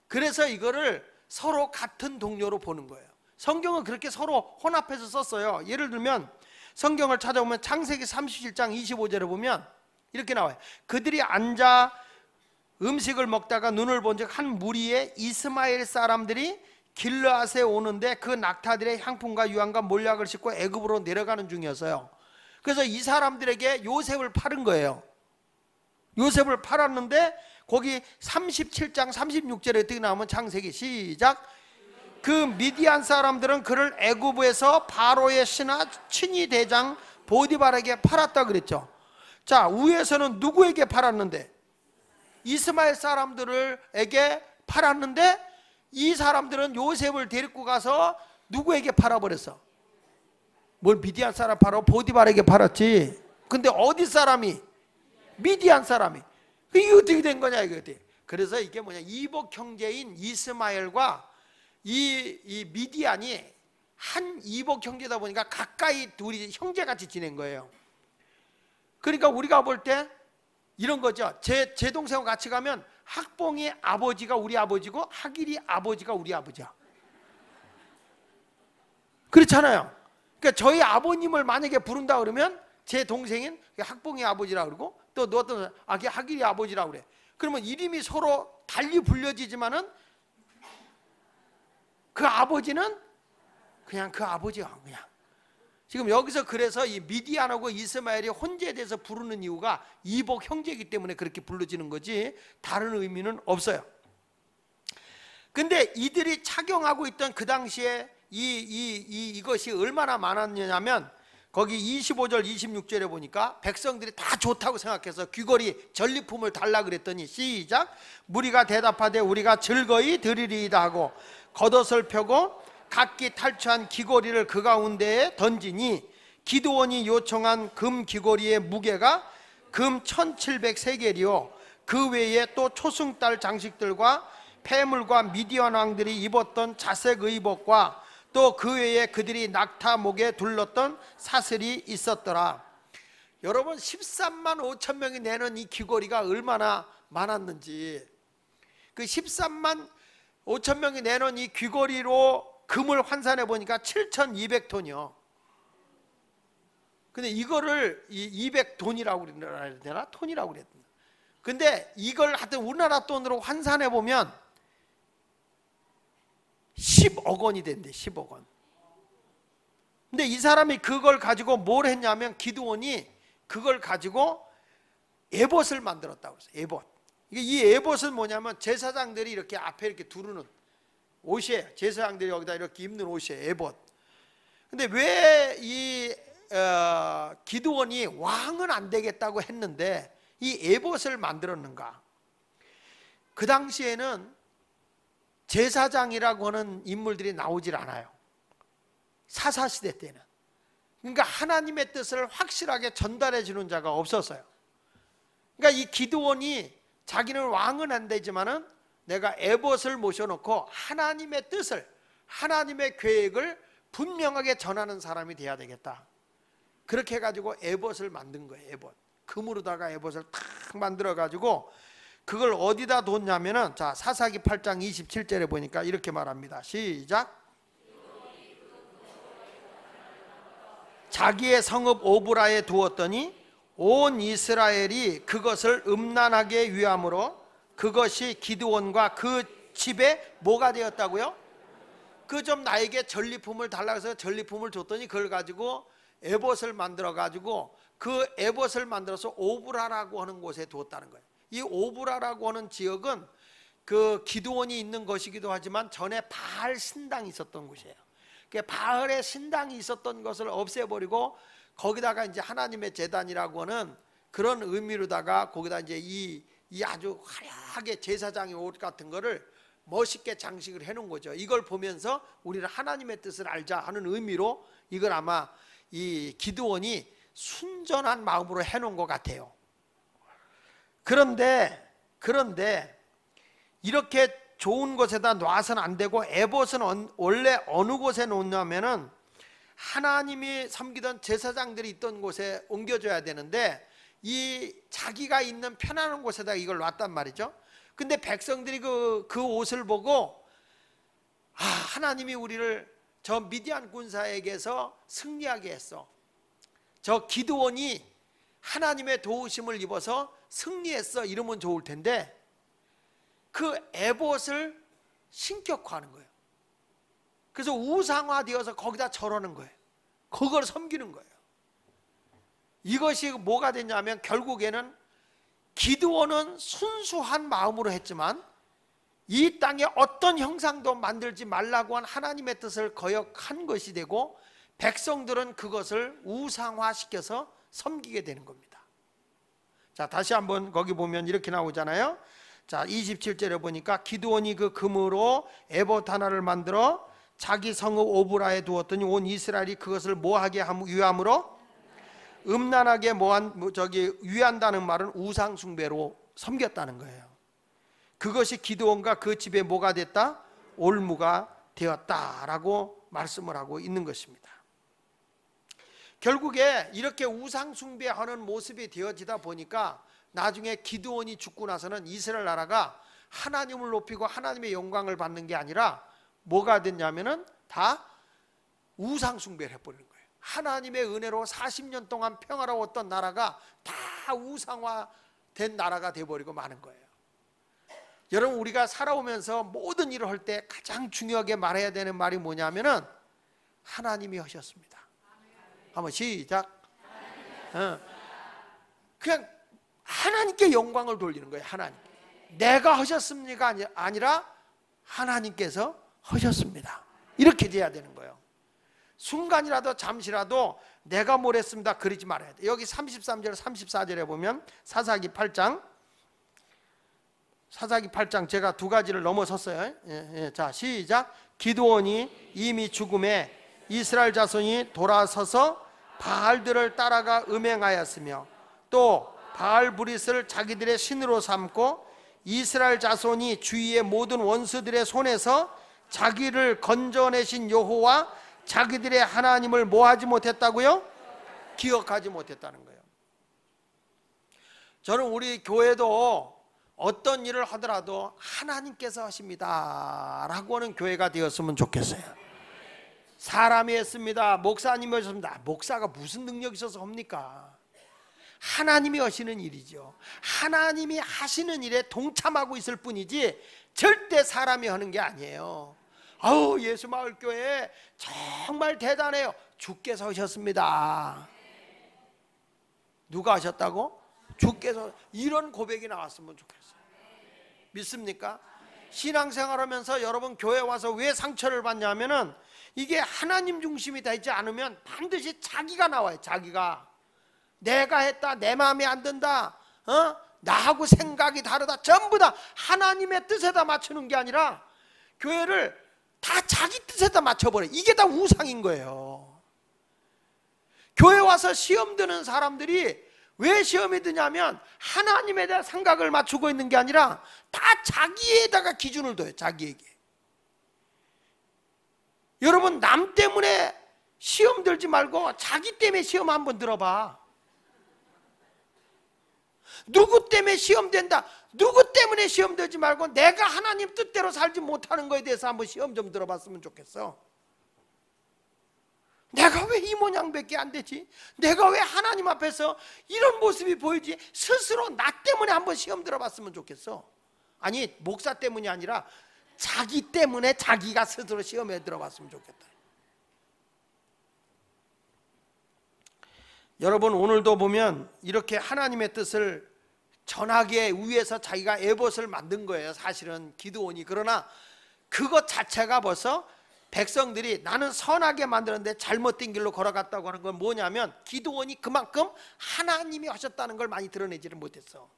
Speaker 1: 그래서 이거를 서로 같은 동료로 보는 거예요. 성경은 그렇게 서로 혼합해서 썼어요. 예를 들면 성경을 찾아보면 창세기 37장 25절에 보면 이렇게 나와요. 그들이 앉아 음식을 먹다가 눈을 본즉 한 무리의 이스마엘 사람들이 길르앗에 오는데 그 낙타들의 향품과 유황과 몰약을 싣고 애굽으로 내려가는 중이었어요. 그래서 이 사람들에게 요셉을 팔은 거예요. 요셉을 팔았는데 거기 37장 36절에 어떻게 나오면, 창세기 시작. 그 미디안 사람들은 그를 애굽에서 바로의 신하 친위 대장 보디발에게 팔았다 그랬죠. 자, 위에서는 누구에게 팔았는데? 이스마엘 사람들에게 팔았는데, 이 사람들은 요셉을 데리고 가서 누구에게 팔아버렸어? 뭘 미디안 사람 팔아? 보디발에게 팔았지. 근데 어디 사람이? 미디안 사람이. 이게 어떻게 된 거냐 이거지. 그래서 이게 뭐냐, 이복 형제인 이스마엘과 이 미디안이 한 이복 형제다 보니까 가까이 둘이 형제같이 지낸 거예요. 그러니까 우리가 볼 때 이런 거죠. 제 동생하고 같이 가면 학봉이 아버지가 우리 아버지고 학일이 아버지가 우리 아버지야. 그렇잖아요. 그러니까 저희 아버님을 만약에 부른다 그러면 제 동생인 학봉이 아버지라 그러고 또 어떤 학일이 아버지라 그래. 그러면 이름이 서로 달리 불려지지만은 그 아버지는 그냥 그 아버지야. 그냥 지금 여기서 그래서 이 미디안하고 이스마엘이 혼재돼서 부르는 이유가 이복 형제이기 때문에 그렇게 불러지는 거지 다른 의미는 없어요. 근데 이들이 착용하고 있던 그 당시에 이것이 얼마나 많았냐면 거기 25절 26절에 보니까 백성들이 다 좋다고 생각해서 귀걸이 전리품을 달라 그랬더니 시작. 무리가 대답하되 우리가 즐거이 드리리이다 하고 겉옷을 펴고 각기 탈취한 귀걸이를 그 가운데에 던지니 기드온이 요청한 금 귀걸이의 무게가 금 1700세겔이요 그 외에 또 초승달 장식들과 폐물과 미디안 왕들이 입었던 자색 의복과 또 그 외에 그들이 낙타 목에 둘렀던 사슬이 있었더라. 여러분 13만 5천 명이 내는 이 귀걸이가 얼마나 많았는지, 그 13만 5천 명이 내는 이 귀걸이로 금을 환산해 보니까 7,200톤이요. 근데 이거를 200돈이라고 그래야 되나? 톤이라고 그랬나? 근데 이걸 하여튼 우리나라 돈으로 환산해 보면 10억 원이 된대. 10억 원. 근데 이 사람이 그걸 가지고 뭘 했냐면 기드온이 그걸 가지고 에봇을 만들었다고 했어요. 에봇. 이 에봇은 뭐냐면 제사장들이 이렇게 앞에 이렇게 두르는 옷이에요. 제사장들이 여기다 이렇게 입는 옷이에요. 에봇. 근데 왜 이 기드온이 왕은 안 되겠다고 했는데 이 에봇을 만들었는가? 그 당시에는 제사장이라고 하는 인물들이 나오질 않아요. 사사시대 때는. 그러니까 하나님의 뜻을 확실하게 전달해 주는 자가 없었어요. 그러니까 이 기드온이 자기는 왕은 안 되지만은 내가 에봇을 모셔놓고 하나님의 뜻을, 하나님의 계획을 분명하게 전하는 사람이 돼야 되겠다. 그렇게 해가지고 에봇을 만든 거예요. 에봇. 금으로다가 에봇을 탁 만들어가지고 그걸 어디다 뒀냐면은 자 사사기 8장 27절에 보니까 이렇게 말합니다. 시작. 자기의 성읍 오브라에 두었더니 온 이스라엘이 그것을 음란하게 위함으로 그것이 기드온과 그 집에 뭐가 되었다고요? 그 좀 나에게 전리품을 달라고 해서 전리품을 줬더니 그걸 가지고 에봇을 만들어 가지고 그 에봇을 만들어서 오브라라고 하는 곳에 두었다는 거예요. 이 오브라라고 하는 지역은 그 기드온이 있는 것이기도 하지만 전에 바알 신당이 있었던 곳이에요. 바알의 신당이 있었던 것을 없애버리고 거기다가 이제 하나님의 제단이라고 하는 그런 의미로다가 거기다 이제 이 아주 화려하게 제사장의 옷 같은 거를 멋있게 장식을 해놓은 거죠. 이걸 보면서 우리는 하나님의 뜻을 알자 하는 의미로 이걸 아마 이 기드온이 순전한 마음으로 해놓은 것 같아요. 그런데 이렇게 좋은 곳에다 놔서는 안 되고 에봇은 원래 어느 곳에 놓냐면은 하나님이 섬기던 제사장들이 있던 곳에 옮겨줘야 되는데 이 자기가 있는 편안한 곳에다 이걸 놨단 말이죠. 근데 백성들이 그 옷을 보고 하나님이 우리를 저 미디안 군사에게서 승리하게 했어. 저 기드온이 하나님의 도우심을 입어서 승리했어 이러면 좋을 텐데 그 에봇을 신격화하는 거예요. 그래서 우상화되어서 거기다 절하는 거예요. 그걸 섬기는 거예요. 이것이 뭐가 됐냐면 결국에는 기드온은 순수한 마음으로 했지만 이 땅에 어떤 형상도 만들지 말라고 한 하나님의 뜻을 거역한 것이 되고 백성들은 그것을 우상화시켜서 섬기게 되는 겁니다. 자, 다시 한번 거기 보면 이렇게 나오잖아요. 자, 27절에 보니까 기드온이 그 금으로 에봇 하나를 만들어 자기 성읍 오브라에 두었더니 온 이스라엘이 그것을 뭐하게 위함으로 음란하게 위한다는 말은 우상 숭배로 섬겼다는 거예요. 그것이 기드온과 그 집에 뭐가 됐다? 올무가 되었다라고 말씀을 하고 있는 것입니다. 결국에 이렇게 우상 숭배하는 모습이 되어지다 보니까 나중에 기드온이 죽고 나서는 이스라엘 나라가 하나님을 높이고 하나님의 영광을 받는 게 아니라 뭐가 됐냐면은 다 우상 숭배를 해버리는 거예요. 하나님의 은혜로 40년 동안 평화로웠던 나라가 다 우상화된 나라가 돼버리고 마는 거예요. 여러분, 우리가 살아오면서 모든 일을 할 때 가장 중요하게 말해야 되는 말이 뭐냐면은 하나님이 하셨습니다. 한번 시작. 그냥 하나님께 영광을 돌리는 거예요. 하나님. 내가 하셨습니까? 아니라 하나님께서 하셨습니다. 이렇게 돼야 되는 거예요. 순간이라도 잠시라도 내가 뭘 했습니다 그러지 말아야 돼. 여기 33절 34절에 보면 사사기 8장 제가 두 가지를 넘어섰어요. 자, 시작. 기드온이 이미 죽음에 이스라엘 자손이 돌아서서 바알들을 따라가 음행하였으며 또 바알브릿을 자기들의 신으로 삼고 이스라엘 자손이 주위의 모든 원수들의 손에서 자기를 건져내신 여호와 자기들의 하나님을 뭐하지 못했다고요? 기억하지 못했다는 거예요. 저는 우리 교회도 어떤 일을 하더라도 하나님께서 하십니다 라고 하는 교회가 되었으면 좋겠어요. 사람이 했습니다, 목사님이 하셨습니다. 목사가 무슨 능력이 있어서 합니까? 하나님이 하시는 일이죠. 하나님이 하시는 일에 동참하고 있을 뿐이지 절대 사람이 하는 게 아니에요. 아우, 예수마을교회 정말 대단해요. 주께서 하셨습니다. 누가 하셨다고? 주께서. 이런 고백이 나왔으면 좋겠어요. 믿습니까? 신앙생활하면서 여러분 교회 와서 왜 상처를 받냐면은 이게 하나님 중심이 되지 않으면 반드시 자기가 나와요. 자기가. 내가 했다, 내 마음에 안 든다, 나하고 생각이 다르다, 전부 다 하나님의 뜻에다 맞추는 게 아니라 교회를 다 자기 뜻에다 맞춰버려. 이게 다 우상인 거예요. 교회 와서 시험 드는 사람들이 왜 시험이 드냐면 하나님에 대한 생각을 맞추고 있는 게 아니라 다 자기에다가 기준을 둬요. 자기에게. 여러분, 남 때문에 시험 들지 말고 자기 때문에 시험 한번 들어봐. 누구 때문에 시험 된다, 누구 때문에 시험 들지 말고 내가 하나님 뜻대로 살지 못하는 거에 대해서 한번 시험 좀 들어봤으면 좋겠어. 내가 왜 이 모양밖에 안 되지? 내가 왜 하나님 앞에서 이런 모습이 보이지? 스스로 나 때문에 한번 시험 들어봤으면 좋겠어. 아니, 목사 때문이 아니라 자기 때문에 자기가 스스로 시험에 들어봤으면 좋겠다. 여러분, 오늘도 보면 이렇게 하나님의 뜻을 전하게 위해서 자기가 에봇을 만든 거예요. 사실은 기드온이. 그러나 그것 자체가 벌써 백성들이 나는 선하게 만들었는데 잘못된 길로 걸어갔다고 하는 건 뭐냐면 기드온이 그만큼 하나님이 하셨다는 걸 많이 드러내지를 못했어.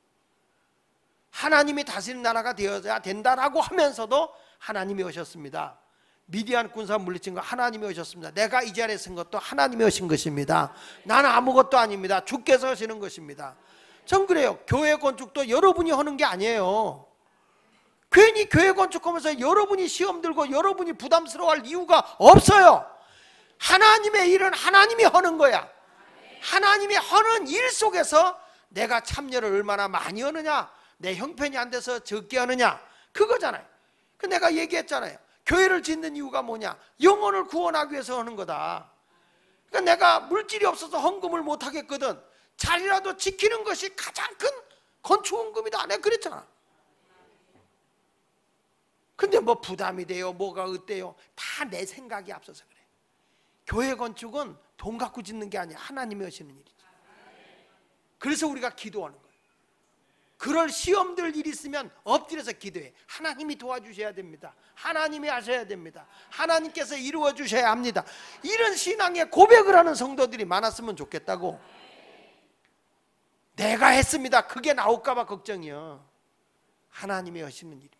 Speaker 1: 하나님이 다스리는 나라가 되어야 된다라고 하면서도 하나님이 오셨습니다. 미디안 군사 물리친 거 하나님이 오셨습니다. 내가 이 자리에 쓴 것도 하나님이 오신 것입니다. 나는 아무것도 아닙니다. 주께서 하시는 것입니다. 전 그래요. 교회 건축도 여러분이 하는 게 아니에요. 괜히 교회 건축하면서 여러분이 시험 들고 여러분이 부담스러워할 이유가 없어요. 하나님의 일은 하나님이 하는 거야. 하나님이 하는 일 속에서 내가 참여를 얼마나 많이 하느냐, 내 형편이 안 돼서 적게 하느냐, 그거잖아요. 그 내가 얘기했잖아요. 교회를 짓는 이유가 뭐냐? 영혼을 구원하기 위해서 하는 거다. 그러니까 내가 물질이 없어서 헌금을 못 하겠거든. 자리라도 지키는 것이 가장 큰 건축헌금이다. 내가 그랬잖아. 근데 뭐 부담이 돼요, 뭐가 어때요? 다 내 생각이 앞서서 그래. 교회 건축은 돈 갖고 짓는 게 아니야. 하나님이 하시는 일이지. 그래서 우리가 기도하는 거예요. 그럴 시험들 일이 있으면 엎드려서 기도해. 하나님이 도와주셔야 됩니다. 하나님이 하셔야 됩니다. 하나님께서 이루어 주셔야 합니다. 이런 신앙의 고백을 하는 성도들이 많았으면 좋겠다고. 내가 했습니다, 그게 나올까 봐 걱정이요. 하나님이 하시는 일입니다.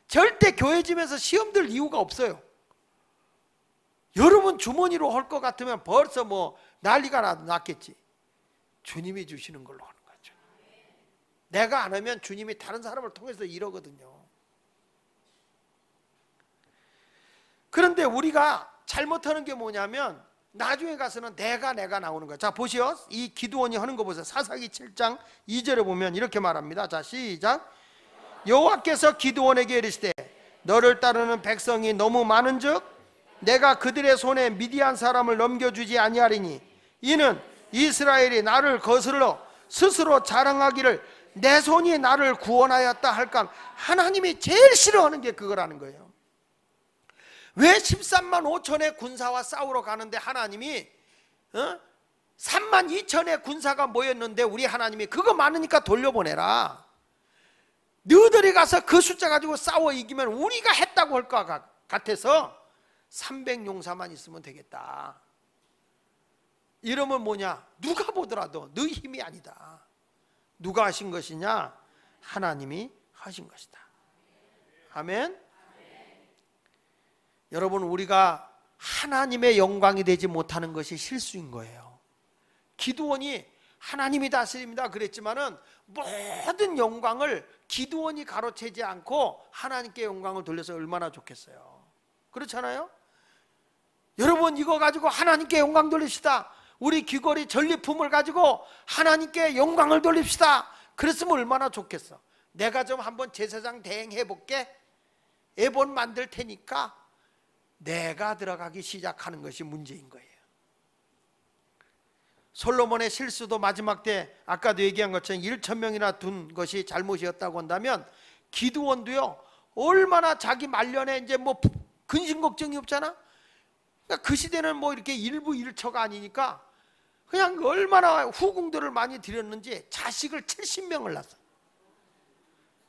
Speaker 1: 절대 교회 집에서 시험 들 이유가 없어요. 여러분 주머니로 할 것 같으면 벌써 뭐 난리가 났겠지. 주님이 주시는 걸로 하는 거죠. 내가 안 하면 주님이 다른 사람을 통해서 이러거든요. 그런데 우리가 잘못하는 게 뭐냐면 나중에 가서는 내가 나오는 거야. 자, 보시오. 이 기드온이 하는 거 보세요. 사사기 7장 2절에 보면 이렇게 말합니다. 자, 시작. 여호와께서 기드온에게 이르시되 너를 따르는 백성이 너무 많은즉 내가 그들의 손에 미디안 사람을 넘겨주지 아니하리니 이는 이스라엘이 나를 거스러 스스로 자랑하기를 내 손이 나를 구원하였다 할까. 하나님이 제일 싫어하는 게 그거라는 거예요. 왜 13만 5천의 군사와 싸우러 가는데 하나님이 3만 2천의 군사가 모였는데 우리 하나님이 그거 많으니까 돌려보내라. 너희들이 가서 그 숫자 가지고 싸워 이기면 우리가 했다고 할 것 같아서 300용사만 있으면 되겠다. 이러면 뭐냐? 누가 보더라도 너희 힘이 아니다. 누가 하신 것이냐? 하나님이 하신 것이다. 아멘. 여러분, 우리가 하나님의 영광이 되지 못하는 것이 실수인 거예요. 기드온이 하나님이 다스립니다 그랬지만은 모든 영광을 기드온이 가로채지 않고 하나님께 영광을 돌려서 얼마나 좋겠어요. 그렇잖아요? 여러분, 이거 가지고 하나님께 영광 돌립시다. 우리 귀걸이 전리품을 가지고 하나님께 영광을 돌립시다. 그랬으면 얼마나 좋겠어. 내가 좀 한번 제사장 대행해 볼게. 애본 만들 테니까 내가 들어가기 시작하는 것이 문제인 거예요. 솔로몬의 실수도 마지막 때 아까도 얘기한 것처럼 1,000명이나 둔 것이 잘못이었다고 한다면 기드온도요, 얼마나 자기 말년에 이제 뭐 근심 걱정이 없잖아. 그러니까 그 시대는 뭐 이렇게 일부 일처가 아니니까 그냥 얼마나 후궁들을 많이 들였는지 자식을 70명을 낳았어.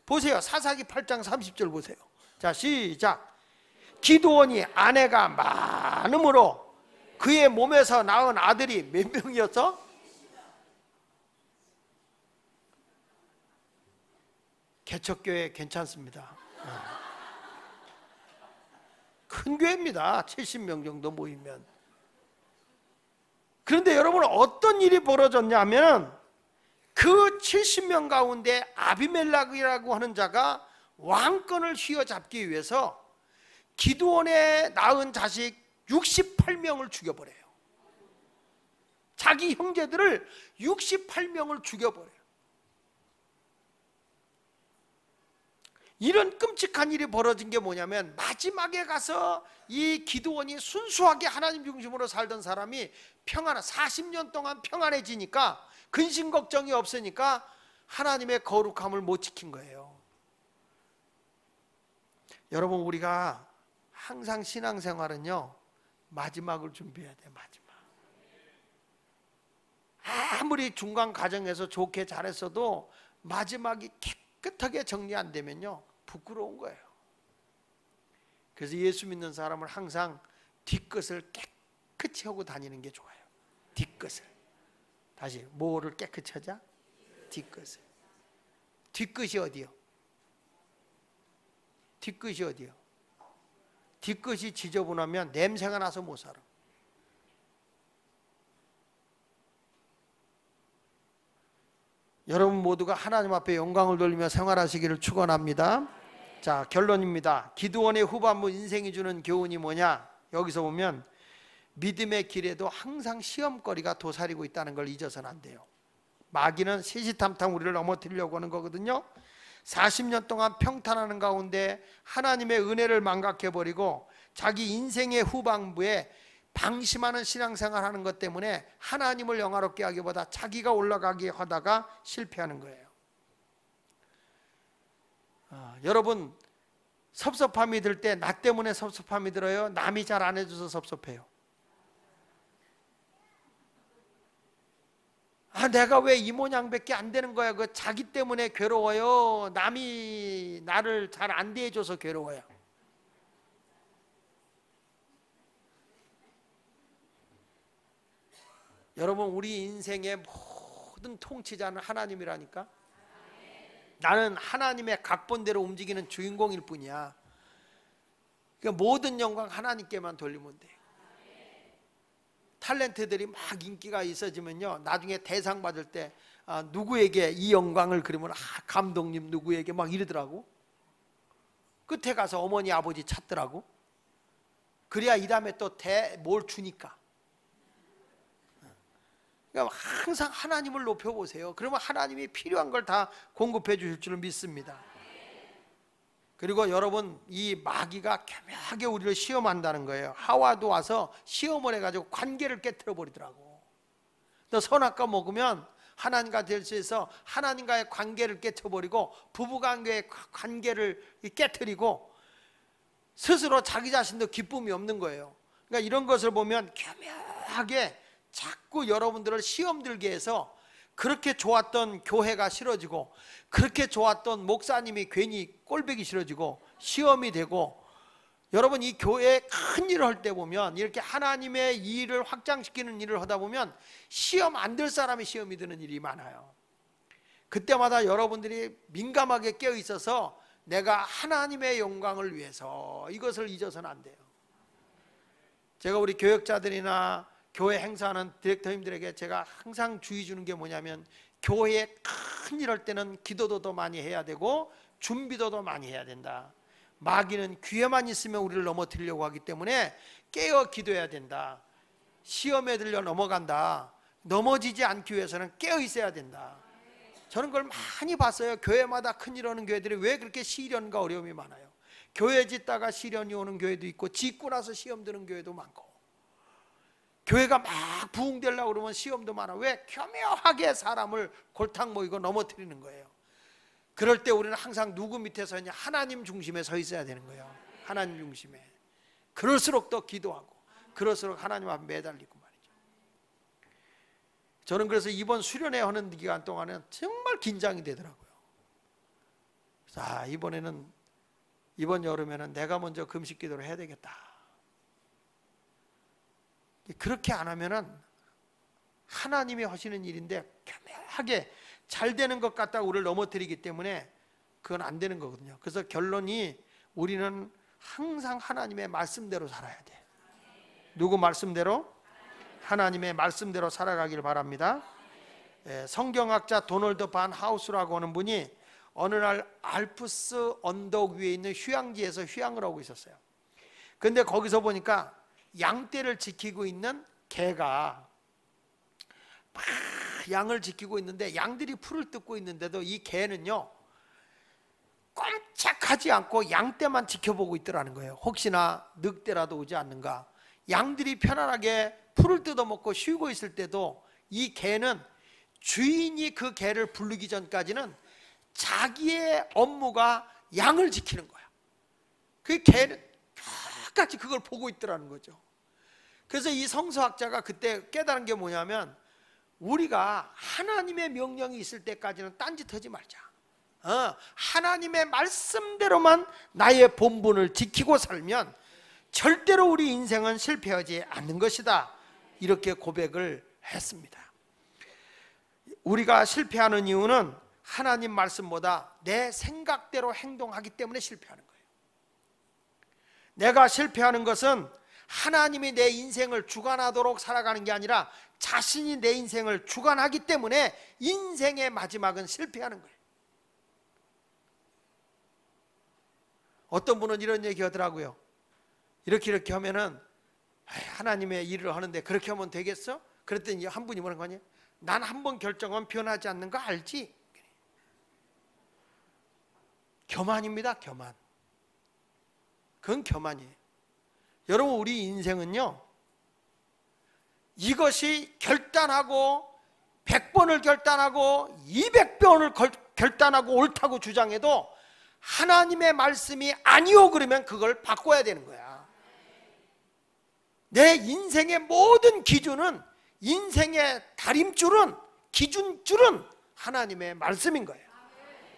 Speaker 1: 보세요. 사사기 8장 30절 보세요. 자, 시작. 기드온이 아내가 많음으로 그의 몸에서 낳은 아들이 몇 명이었어? 개척교회 괜찮습니다. 큰 교회입니다. 70명 정도 모이면. 그런데 여러분, 어떤 일이 벌어졌냐면 그 70명 가운데 아비멜렉이라고 하는 자가 왕권을 휘어잡기 위해서 기드온의 낳은 자식 68명을 죽여버려요. 자기 형제들을 68명을 죽여버려요. 이런 끔찍한 일이 벌어진 게 뭐냐면 마지막에 가서 이 기드온이 순수하게 하나님 중심으로 살던 사람이 40년 동안 평안해지니까 근심 걱정이 없으니까 하나님의 거룩함을 못 지킨 거예요. 여러분, 우리가 항상 신앙생활은요, 마지막을 준비해야 돼. 마지막. 아무리 중간 과정에서 좋게 잘했어도 마지막이 깨끗하게 정리 안 되면요, 부끄러운 거예요. 그래서 예수 믿는 사람은 항상 뒷끝을 깨끗이 하고 다니는 게 좋아요. 뒷끝을. 다시, 뭐를 깨끗이 하자? 뒷끝을. 뒷끝이 어디요? 뒷끝이 어디요? 뒷끝이 지저분하면 냄새가 나서 못 살아. 여러분 모두가 하나님 앞에 영광을 돌리며 생활하시기를 축원합니다. 자, 결론입니다. 기드온의 후반부 인생이 주는 교훈이 뭐냐? 여기서 보면 믿음의 길에도 항상 시험거리가 도사리고 있다는 걸 잊어서는 안 돼요. 마귀는 시시탐탐 우리를 넘어뜨리려고 하는 거거든요. 40년 동안 평탄하는 가운데 하나님의 은혜를 망각해버리고 자기 인생의 후반부에 방심하는 신앙생활하는 것 때문에 하나님을 영화롭게 하기보다 자기가 올라가게 하다가 실패하는 거예요. 여러분, 섭섭함이 들 때 나 때문에 섭섭함이 들어요? 남이 잘 안 해줘서 섭섭해요? 내가 왜 이 모양밖에 안 되는 거야? 그 자기 때문에 괴로워요? 남이 나를 잘 안 대해줘서 괴로워요? 여러분, 우리 인생의 모든 통치자는 하나님이라니까. 나는 하나님의 각본대로 움직이는 주인공일 뿐이야. 그러니까 모든 영광 하나님께만 돌리면 돼. 탤런트들이 막 인기가 있어지면요, 나중에 대상 받을 때 누구에게 이 영광을 그러면 감독님 누구에게 막 이러더라고. 끝에 가서 어머니 아버지 찾더라고. 그래야 이 다음에 또 뭘 주니까. 그러니까 항상 하나님을 높여보세요. 그러면 하나님이 필요한 걸 다 공급해 주실 줄 믿습니다. 그리고 여러분, 이 마귀가 교묘하게 우리를 시험한다는 거예요. 하와도 와서 시험을 해가지고 관계를 깨트려 버리더라고. 또 선악과 먹으면 하나님과 될 수 있어 하나님과의 관계를 깨트려버리고 부부관계의 관계를 깨트리고 스스로 자기 자신도 기쁨이 없는 거예요. 그러니까 이런 것을 보면 교묘하게 자꾸 여러분들을 시험 들게 해서 그렇게 좋았던 교회가 싫어지고 그렇게 좋았던 목사님이 괜히 꼴보기 싫어지고 시험이 되고, 여러분 이 교회에 큰 일을 할 때 보면 이렇게 하나님의 일을 확장시키는 일을 하다 보면 시험 안 들 사람이 시험이 드는 일이 많아요. 그때마다 여러분들이 민감하게 깨어 있어서 내가 하나님의 영광을 위해서 이것을 잊어서는 안 돼요. 제가 우리 교역자들이나 교회 행사하는 디렉터님들에게 제가 항상 주의 주는 게 뭐냐면, 교회에 큰 일 할 때는 기도도 더 많이 해야 되고 준비도 더 많이 해야 된다. 마귀는 귀에만 있으면 우리를 넘어뜨리려고 하기 때문에 깨어 기도해야 된다. 시험에 들려 넘어간다. 넘어지지 않기 위해서는 깨어 있어야 된다. 저는 그걸 많이 봤어요. 교회마다 큰일 오는 교회들이 왜 그렇게 시련과 어려움이 많아요. 교회 짓다가 시련이 오는 교회도 있고 짓고 나서 시험 드는 교회도 많고, 교회가 막 부흥되려고 그러면 시험도 많아. 왜? 교묘하게 사람을 골탕 먹이고 넘어뜨리는 거예요. 그럴 때 우리는 항상 누구 밑에 서냐? 하나님 중심에 서 있어야 되는 거예요. 하나님 중심에. 그럴수록 더 기도하고 그럴수록 하나님 앞에 매달리고 말이죠. 저는 그래서 이번 수련회 하는 기간 동안은 정말 긴장이 되더라고요. 자, 이번 여름에는 내가 먼저 금식 기도를 해야 되겠다. 그렇게 안 하면은 하나님이 하시는 일인데 교묘하게 잘 되는 것 같다고 우리를 넘어뜨리기 때문에 그건 안 되는 거거든요. 그래서 결론이 우리는 항상 하나님의 말씀대로 살아야 돼. 누구 말씀대로? 하나님의 말씀대로 살아가길 바랍니다. 성경학자 도널드 반 하우스라고 하는 분이 어느 날 알프스 언덕 위에 있는 휴양지에서 휴양을 하고 있었어요. 근데 거기서 보니까 양떼를 지키고 있는 개가 막 양을 지키고 있는데 양들이 풀을 뜯고 있는데도 이 개는요 꼼짝하지 않고 양떼만 지켜보고 있더라는 거예요. 혹시나 늑대라도 오지 않는가. 양들이 편안하게 풀을 뜯어먹고 쉬고 있을 때도 이 개는 주인이 그 개를 부르기 전까지는 자기의 업무가 양을 지키는 거야. 그 개는 끝까지 그걸 보고 있더라는 거죠. 그래서 이 성서학자가 그때 깨달은 게 뭐냐면, 우리가 하나님의 명령이 있을 때까지는 딴짓하지 말자. 하나님의 말씀대로만 나의 본분을 지키고 살면 절대로 우리 인생은 실패하지 않는 것이다. 이렇게 고백을 했습니다. 우리가 실패하는 이유는 하나님 말씀보다 내 생각대로 행동하기 때문에 실패하는 거예요. 내가 실패하는 것은 하나님이 내 인생을 주관하도록 살아가는 게 아니라 자신이 내 인생을 주관하기 때문에 인생의 마지막은 실패하는 거예요. 어떤 분은 이런 얘기 하더라고요. 이렇게 하면은 하나님의 일을 하는데 그렇게 하면 되겠어? 그랬더니 한 분이 뭐라는 거냐? 난 한 번 결정하면 변하지 않는 거 알지? 교만입니다. 교만. 그건 교만이에요. 여러분, 우리 인생은요 이것이 결단하고 100번을 결단하고 200번을 결단하고 옳다고 주장해도 하나님의 말씀이 아니오 그러면 그걸 바꿔야 되는 거야. 내 인생의 모든 기준은, 인생의 다림줄은, 기준줄은 하나님의 말씀인 거예요.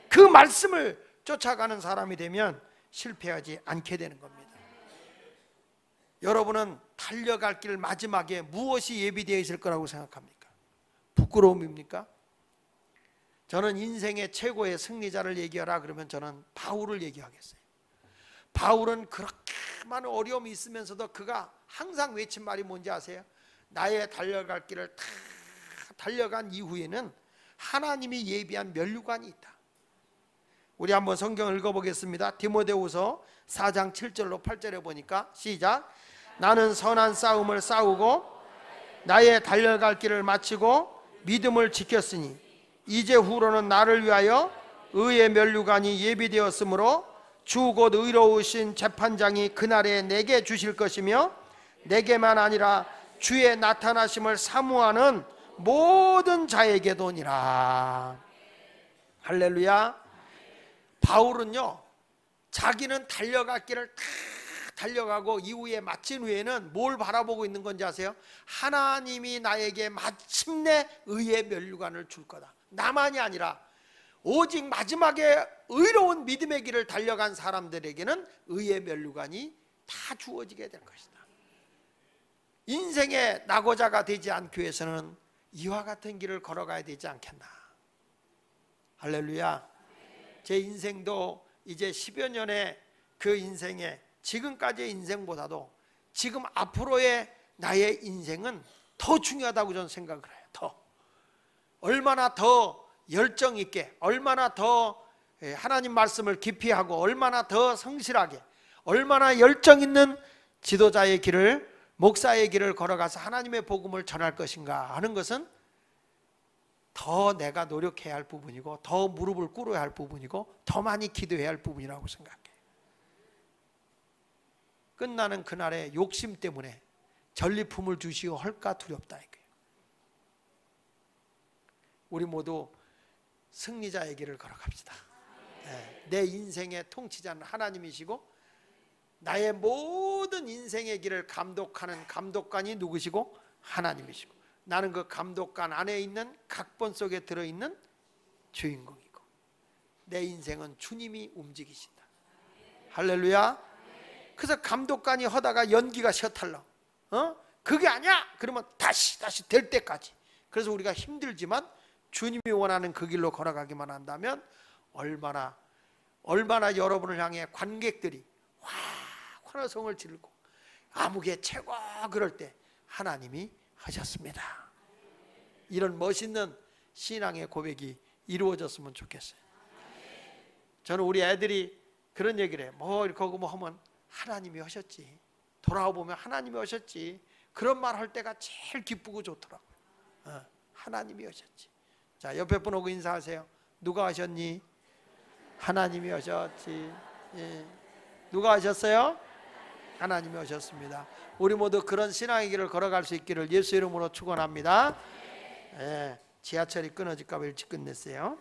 Speaker 1: 그 말씀을 쫓아가는 사람이 되면 실패하지 않게 되는 겁니다. 여러분은 달려갈 길 마지막에 무엇이 예비되어 있을 거라고 생각합니까? 부끄러움입니까? 저는 인생의 최고의 승리자를 얘기하라 그러면 저는 바울을 얘기하겠어요. 바울은 그렇게 많은 어려움이 있으면서도 그가 항상 외친 말이 뭔지 아세요? 나의 달려갈 길을 다 달려간 이후에는 하나님이 예비한 면류관이 있다. 우리 한번 성경을 읽어보겠습니다. 디모데후서 4장 7절로 8절에 보니까 시작. 나는 선한 싸움을 싸우고 나의 달려갈 길을 마치고 믿음을 지켰으니 이제 후로는 나를 위하여 의의 면류관이 예비되었으므로 주 곧 의로우신 재판장이 그날에 내게 주실 것이며 내게만 아니라 주의 나타나심을 사모하는 모든 자에게도니라. 할렐루야. 바울은요, 자기는 달려갈 길을 다 달려가고 이후에 마친 후에는 뭘 바라보고 있는 건지 아세요? 하나님이 나에게 마침내 의의 면류관을 줄 거다. 나만이 아니라 오직 마지막에 의로운 믿음의 길을 달려간 사람들에게는 의의 면류관이 다 주어지게 될 것이다. 인생의 낙오자가 되지 않기 위해서는 이와 같은 길을 걸어가야 되지 않겠나. 할렐루야. 제 인생도 이제 10여 년의 그 인생에 지금까지의 인생보다도 지금 앞으로의 나의 인생은 더 중요하다고 저는 생각을 해요. 더 얼마나 더 열정 있게, 얼마나 더 하나님 말씀을 깊이 하고, 얼마나 더 성실하게, 얼마나 열정 있는 지도자의 길을, 목사의 길을 걸어가서 하나님의 복음을 전할 것인가 하는 것은 더 내가 노력해야 할 부분이고, 더 무릎을 꿇어야 할 부분이고, 더 많이 기도해야 할 부분이라고 생각해요. 끝나는 그날의 욕심 때문에 전리품을 주시오 할까 두렵다 이거예요. 우리 모두 승리자의 길을 걸어갑시다. 내 인생의 통치자는 하나님이시고 나의 모든 인생의 길을 감독하는 감독관이 누구시고? 하나님이시고 나는 그 감독관 안에 있는 각본 속에 들어있는 주인공이고 내 인생은 주님이 움직이신다. 할렐루야. 그래서 감독관이 하다가 연기가 셔탈러, 그게 아니야 그러면 다시 될 때까지. 그래서 우리가 힘들지만 주님이 원하는 그 길로 걸어가기만 한다면 얼마나 여러분을 향해 관객들이 환호성을 지르고 아무개 최고 그럴 때 하나님이 하셨습니다. 이런 멋있는 신앙의 고백이 이루어졌으면 좋겠어요. 저는 우리 애들이 그런 얘기를 해요. 뭐 이렇게 하고 뭐 하면 하나님이 하셨지, 돌아와 보면 하나님이 하셨지, 그런 말 할 때가 제일 기쁘고 좋더라고요. 하나님이 하셨지. 자, 옆에 분 오고 인사하세요. 누가 하셨니? 하나님이 하셨지. 예. 누가 하셨어요? 하나님이 하셨습니다. 우리 모두 그런 신앙의 길을 걸어갈 수 있기를 예수 이름으로 축원합니다. 예. 지하철이 끊어질까 봐 일찍 끝냈어요.